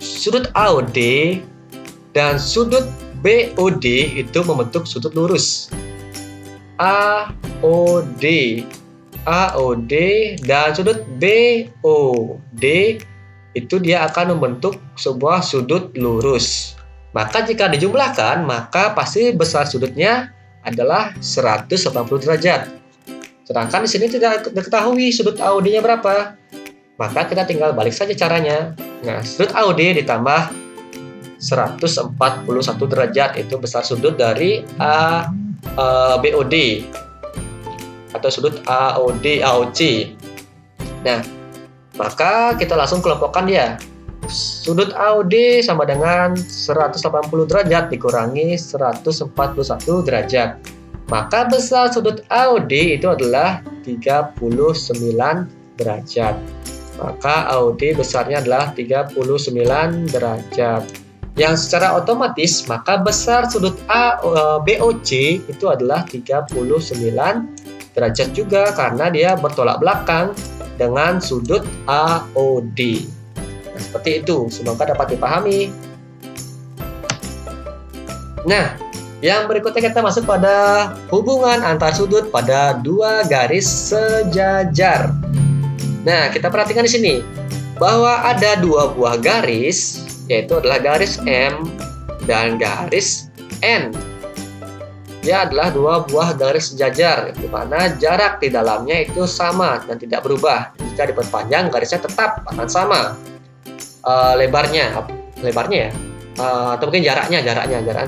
sudut AOD dan sudut BOD itu membentuk sudut lurus. AOD dan sudut BOD itu dia akan membentuk sebuah sudut lurus. Maka jika dijumlahkan, maka pasti besar sudutnya adalah 180 derajat. Sedangkan di sini tidak diketahui sudut AOD-nya berapa. Maka kita tinggal balik saja caranya. Nah, sudut AOD ditambah 141 derajat itu besar sudut dari BOD atau sudut AOC. Nah, maka kita langsung kelompokkan dia. Sudut AOD sama dengan 180 derajat dikurangi 141 derajat. Maka besar sudut AOD itu adalah 39 derajat. Maka AOD besarnya adalah 39 derajat. Yang secara otomatis maka besar sudut BOC itu adalah 39 derajat juga karena dia bertolak belakang dengan sudut AOD. Nah, seperti itu. Semoga dapat dipahami. Nah, yang berikutnya kita masuk pada hubungan antar sudut pada dua garis sejajar. Nah, kita perhatikan di sini bahwa ada dua buah garis, yaitu adalah garis M dan garis N. Dia adalah dua buah garis sejajar, di mana jarak di dalamnya itu sama dan tidak berubah. Jika diperpanjang, garisnya tetap akan sama. Lebarnya ya, atau mungkin jaraknya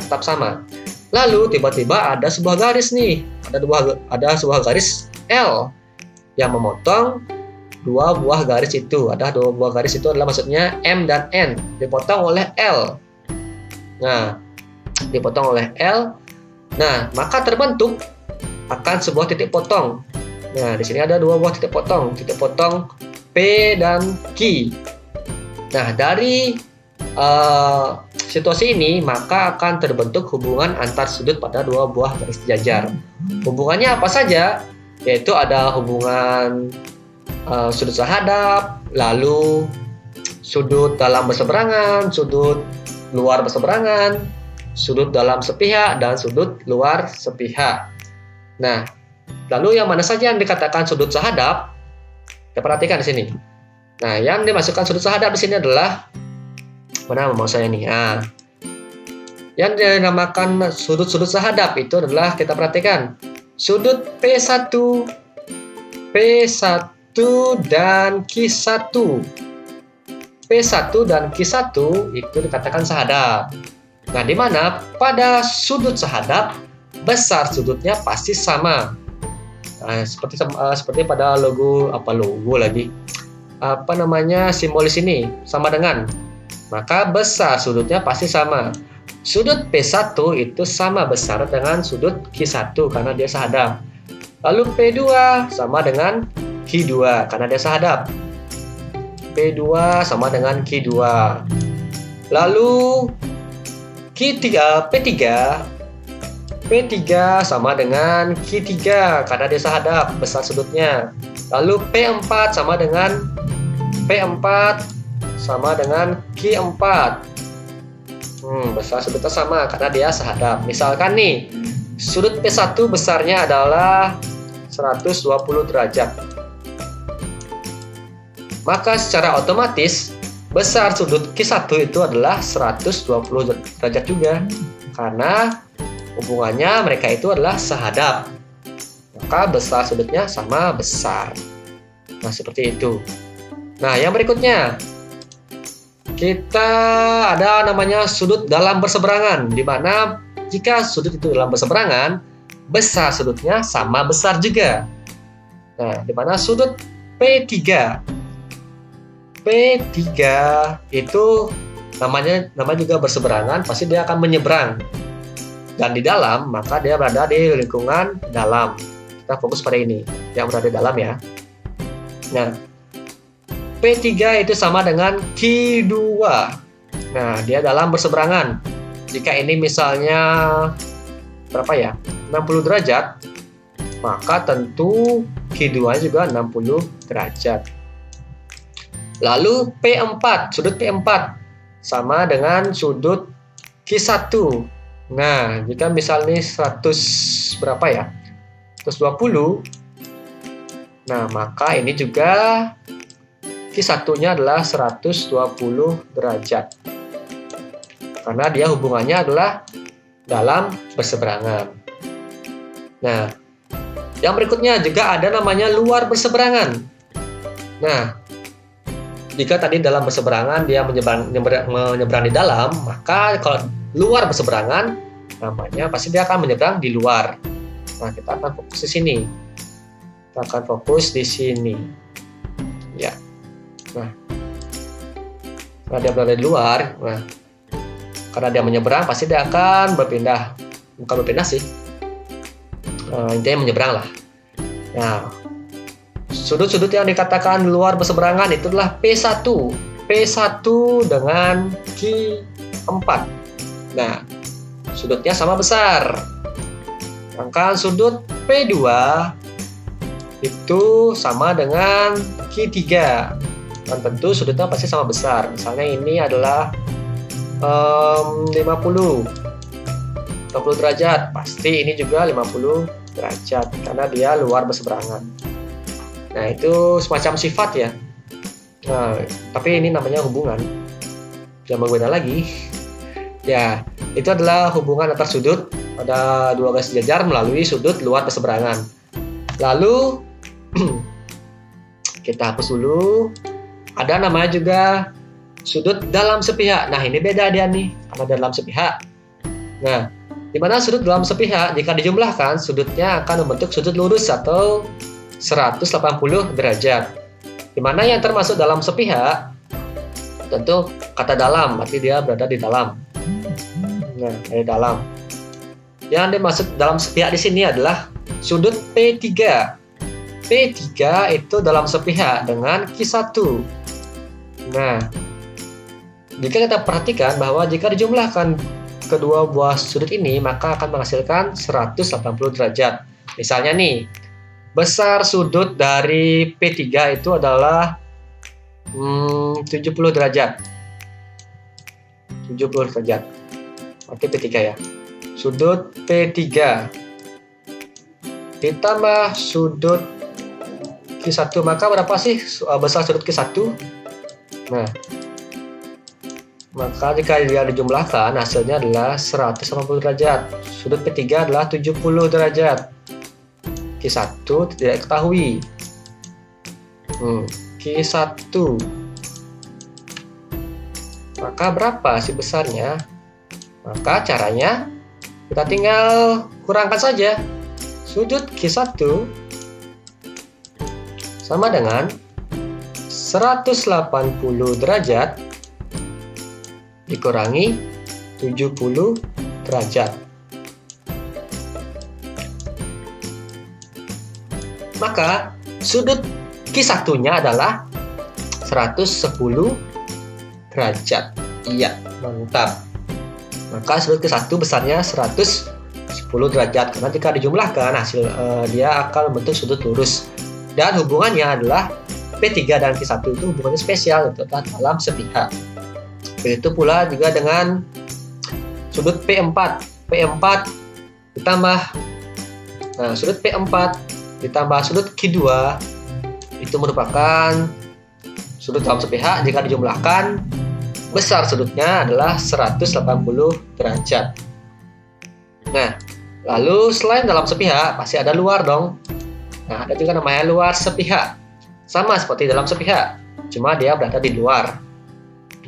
tetap sama. Lalu tiba-tiba ada sebuah garis nih, ada sebuah garis L yang memotong dua buah garis itu. Ada dua buah garis itu adalah maksudnya M dan N dipotong oleh L. Nah, dipotong oleh L. Nah, maka terbentuk akan sebuah titik potong. Nah, di sini ada dua buah titik potong P dan Q. Nah, dari situasi ini maka akan terbentuk hubungan antar sudut pada dua buah garis sejajar. Hubungannya apa saja? Yaitu ada hubungan sudut sahadap, lalu sudut dalam berseberangan, sudut luar berseberangan, sudut dalam sepihak, dan sudut luar sepihak. Nah, lalu yang mana saja yang dikatakan sudut sahadap? Kita perhatikan di sini. Nah, yang dimasukkan sudut sehadap di sini adalah mana mau saya nih? Nah, yang dinamakan sudut-sudut sehadap itu adalah kita perhatikan sudut P1, P1 dan Q1. P1 dan Q1 itu dikatakan sehadap. Nah, di mana pada sudut sehadap besar sudutnya pasti sama. Nah, seperti pada logo simbolis ini sama dengan, maka besar sudutnya pasti sama. Sudut P1 itu sama besar dengan sudut Q1 karena dia sehadap. Lalu P2 sama dengan Q2 karena dia sehadap. P2 sama dengan Q2. Lalu P3 sama dengan Q3 karena dia sehadap, besar sudutnya. Lalu P4 sama dengan Q4. Besar sudutnya sama karena dia sehadap. Misalkan nih, sudut P1 besarnya adalah 120 derajat. Maka secara otomatis besar sudut Q1 itu adalah 120 derajat juga. Karena hubungannya mereka itu adalah sehadap. Maka besar sudutnya sama besar. Nah, seperti itu. Nah, yang berikutnya kita ada namanya sudut dalam berseberangan, di mana jika sudut itu dalam berseberangan, besar sudutnya sama besar juga. Nah, di mana sudut P3 itu namanya juga berseberangan, pasti dia akan menyeberang. Dan di dalam, maka dia berada di lingkungan dalam. Kita fokus pada ini, yang berada di dalam ya. Nah, P3 itu sama dengan Q2. Nah, dia dalam berseberangan. Jika ini misalnya berapa ya? 60 derajat, maka tentu Q2 juga 60 derajat. Lalu P4, sudut P4 sama dengan sudut Q1. Nah, jika misalnya 100 berapa ya? 120. Nah, maka ini juga Q1-nya adalah 120 derajat. Karena dia hubungannya adalah dalam berseberangan. Nah, yang berikutnya juga ada namanya luar berseberangan. Nah, jika tadi dalam berseberangan dia menyeberang di dalam, maka kalau luar berseberangan namanya pasti dia akan menyeberang di luar. Nah, kita akan fokus di sini. Kita akan fokus di sini. Ya. Nah, karena dia berada di luar, nah, karena dia menyeberang pasti dia akan berpindah. Bukan berpindah sih. Intinya menyeberang lah. Nah, sudut-sudut yang dikatakan luar berseberangan itu adalah P1 dengan Q4. Nah, sudutnya sama besar. Sedangkan sudut P2 itu sama dengan Q3. Dan tentu sudutnya pasti sama besar. Misalnya ini adalah 50 derajat. Pasti ini juga 50 derajat karena dia luar berseberangan. Nah, itu semacam sifat ya. Nah, tapi ini namanya hubungan. Jangan berbeda lagi. Ya, itu adalah hubungan antar sudut pada dua garis sejajar melalui sudut luar berseberangan. Lalu kita hapus dulu. Ada namanya juga sudut dalam sepihak. Nah, ini beda dia nih, karena dalam sepihak. Nah, di mana sudut dalam sepihak jika dijumlahkan sudutnya akan membentuk sudut lurus atau 180 derajat. Di mana yang termasuk dalam sepihak tentu kata dalam, berarti dia berada di dalam. Nah, dari dalam. Yang dimaksud dalam sepihak di sini adalah sudut P3. P3 itu dalam sepihak dengan Q1. Nah, jika kita perhatikan bahwa jika dijumlahkan kedua buah sudut ini, maka akan menghasilkan 180 derajat. Misalnya nih, besar sudut dari P3 itu adalah 70 derajat. 70 derajat. Oke, P3 ya. Sudut P3 ditambah sudut Q1. Maka berapa sih besar sudut Q1? Nah, maka jika dia dijumlahkan, hasilnya adalah 180 derajat. Sudut P3 adalah 70 derajat. Q1 tidak diketahui. Q1. Maka berapa sih besarnya? Maka caranya kita tinggal kurangkan saja. Sudut Q1 sama dengan 180 derajat dikurangi 70 derajat. Maka sudut Q1-nya adalah 110 derajat. Iya, mantap. Maka sudut Q1 besarnya 110 derajat. Karena jika dijumlahkan, hasil dia akan membentuk sudut lurus. Dan hubungannya adalah P3 dan Q1 itu hubungannya spesial dalam sepihak. Begitu pula juga dengan sudut P4. P4 ditambah sudut P4 ditambah sudut Q2 itu merupakan sudut dalam sepihak. Jika dijumlahkan, besar sudutnya adalah 180 derajat. Nah, lalu selain dalam sepihak pasti ada luar dong. Nah, ada juga namanya luar sepihak. Sama seperti dalam sepihak, cuma dia berada di luar.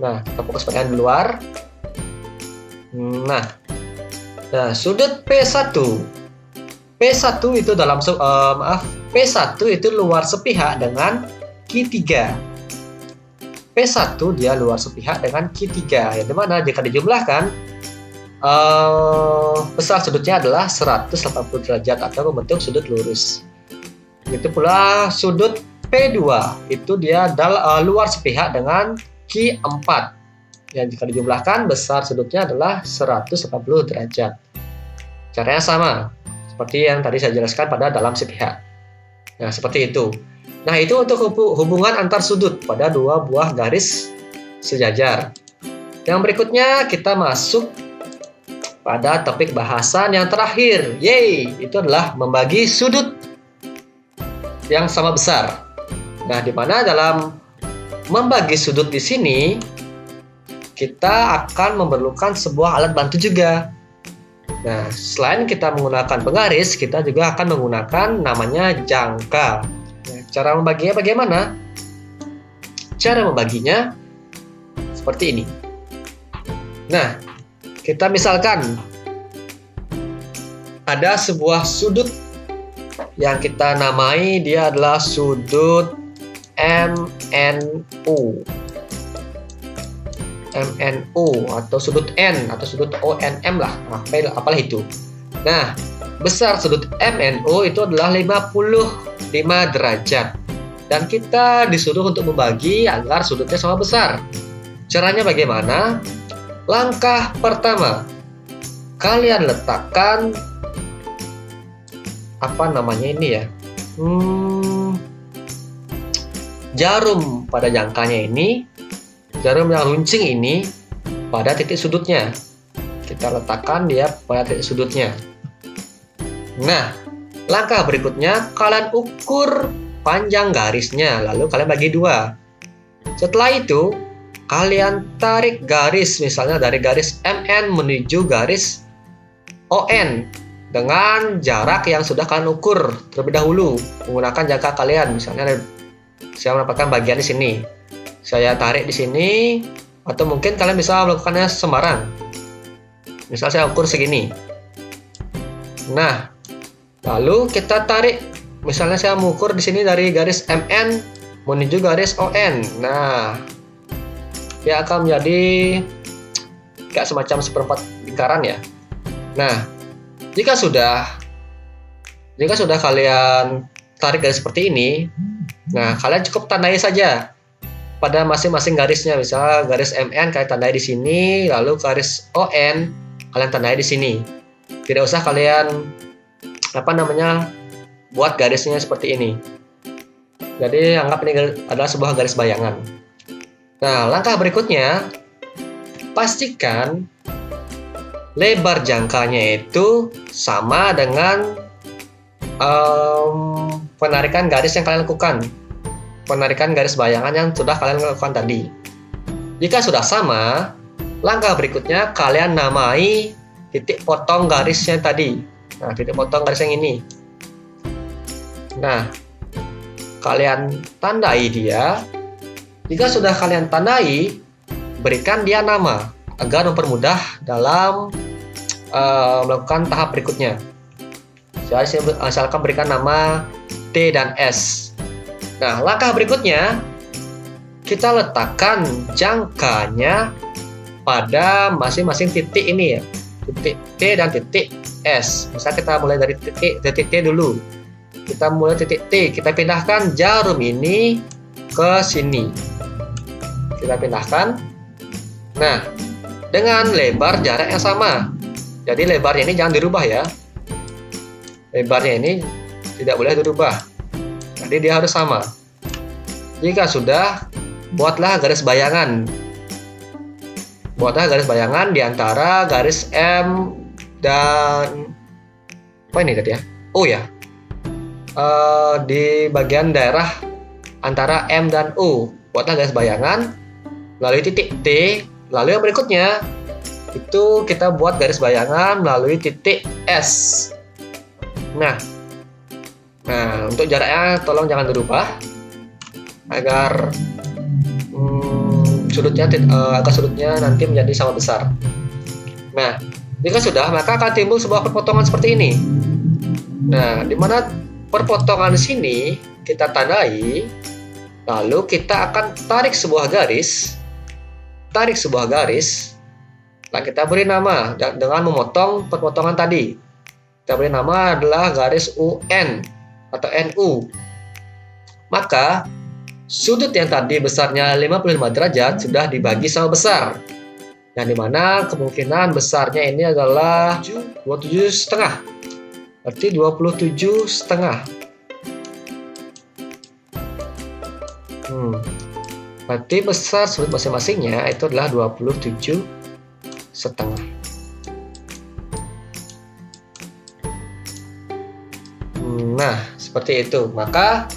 Nah, kita fokus pada yang di luar. Nah, sudut P1. P1 itu P1 itu luar sepihak dengan Q3. P1 dia luar sepihak dengan Q3, yang dimana jika dijumlahkan besar sudutnya adalah 180 derajat atau membentuk sudut lurus. Begitu pula sudut P2 itu dia luar sepihak dengan Q4. Yang jika dijumlahkan besar sudutnya adalah 180 derajat. Caranya sama seperti yang tadi saya jelaskan pada dalam sepihak. Nah, seperti itu. Nah, itu untuk hubungan antar sudut pada dua buah garis sejajar. Yang berikutnya kita masuk pada topik bahasan yang terakhir. Yeay, itu adalah membagi sudut yang sama besar. Nah, di mana dalam membagi sudut di sini kita akan memerlukan sebuah alat bantu juga. Nah, selain kita menggunakan penggaris, kita juga akan menggunakan namanya jangka. Nah, cara membaginya bagaimana? Cara membaginya seperti ini. Nah, kita misalkan ada sebuah sudut yang kita namai dia adalah sudut MNO atau sudut N atau sudut ONM lah, apalah itu. Nah, besar sudut MNO itu adalah 55 derajat dan kita disuruh untuk membagi agar sudutnya sama besar. Caranya bagaimana? Langkah pertama, kalian letakkan jarum pada jangkanya ini, jarum yang runcing ini pada titik sudutnya. Kita letakkan dia pada titik sudutnya. Nah, langkah berikutnya kalian ukur panjang garisnya, lalu kalian bagi dua. Setelah itu, kalian tarik garis, misalnya dari garis MN menuju garis ON dengan jarak yang sudah kalian ukur terlebih dahulu menggunakan jangka kalian. Misalnya saya mendapatkan bagian di sini, saya tarik di sini, atau mungkin kalian bisa melakukannya sembarang. Misal saya ukur segini. Nah, lalu kita tarik, misalnya saya mengukur di sini dari garis MN menuju garis ON. Nah, dia akan menjadi kayak semacam seperempat lingkaran ya. Nah, jika sudah kalian tarik garis seperti ini, nah kalian cukup tandai saja pada masing-masing garisnya. Misalnya garis MN kalian tandai di sini, lalu garis ON kalian tandai di sini. Tidak usah kalian buat garisnya seperti ini. Jadi anggap ini adalah sebuah garis bayangan. Nah, langkah berikutnya pastikan lebar jangkanya itu sama dengan penarikan garis yang kalian lakukan. Penarikan garis bayangan yang sudah kalian lakukan tadi. Jika sudah sama, langkah berikutnya kalian namai titik potong garisnya tadi. Nah, titik potong garis yang ini. Nah, kalian tandai dia. Jika sudah kalian tandai, berikan dia nama agar mempermudah dalam melakukan tahap berikutnya. Asalkan berikan nama T dan S. Nah, langkah berikutnya kita letakkan jangkanya pada masing-masing titik ini ya, titik T dan titik S. Misal kita mulai dari titik T dulu. Kita mulai titik T, kita pindahkan jarum ini ke sini. Kita pindahkan. Nah, dengan lebar jarak yang sama. Jadi lebarnya ini jangan dirubah ya. Lebarnya ini tidak boleh dirubah. Jadi dia harus sama. Jika sudah, buatlah garis bayangan. Buatlah garis bayangan di antara garis M dan apa ini tadi ya? Oh ya. Di bagian daerah antara M dan U. Buatlah garis bayangan. Lalu titik T. Lalu yang berikutnya itu kita buat garis bayangan melalui titik S. Nah, untuk jaraknya tolong jangan dirubah agar sudutnya nanti menjadi sama besar. Nah, jika sudah, maka akan timbul sebuah perpotongan seperti ini. Nah, di mana perpotongan sini kita tandai, lalu kita akan tarik sebuah garis. Nah, kita beri nama dengan memotong perpotongan tadi. Kita beri nama adalah garis UN atau NU. Maka sudut yang tadi besarnya 55 derajat sudah dibagi sama besar. Yang dimana kemungkinan besarnya ini adalah 27,5. Berarti 27,5. Berarti besar sudut masing-masingnya itu adalah 27,5. Nah, seperti itu. Maka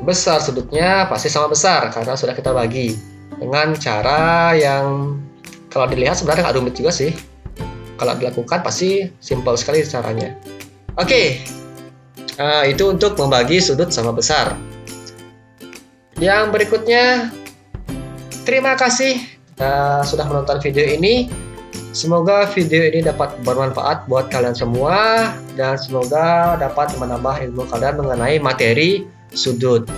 besar sudutnya pasti sama besar karena sudah kita bagi dengan cara yang kalau dilihat sebenarnya nggak rumit juga sih. Kalau dilakukan pasti simpel sekali caranya. Oke, itu untuk membagi sudut sama besar. Yang berikutnya, terima kasih sudah menonton video ini. Semoga video ini dapat bermanfaat buat kalian semua dan semoga dapat menambah ilmu kalian mengenai materi sudut.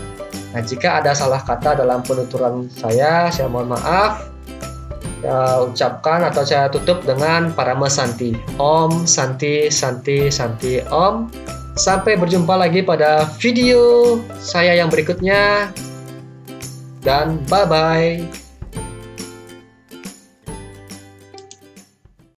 Nah, jika ada salah kata dalam penuturan saya mohon maaf. Ucapkan atau saya tutup dengan Parama Santi. Om Santi Santi Santi Om. Sampai berjumpa lagi pada video saya yang berikutnya. Dan bye-bye.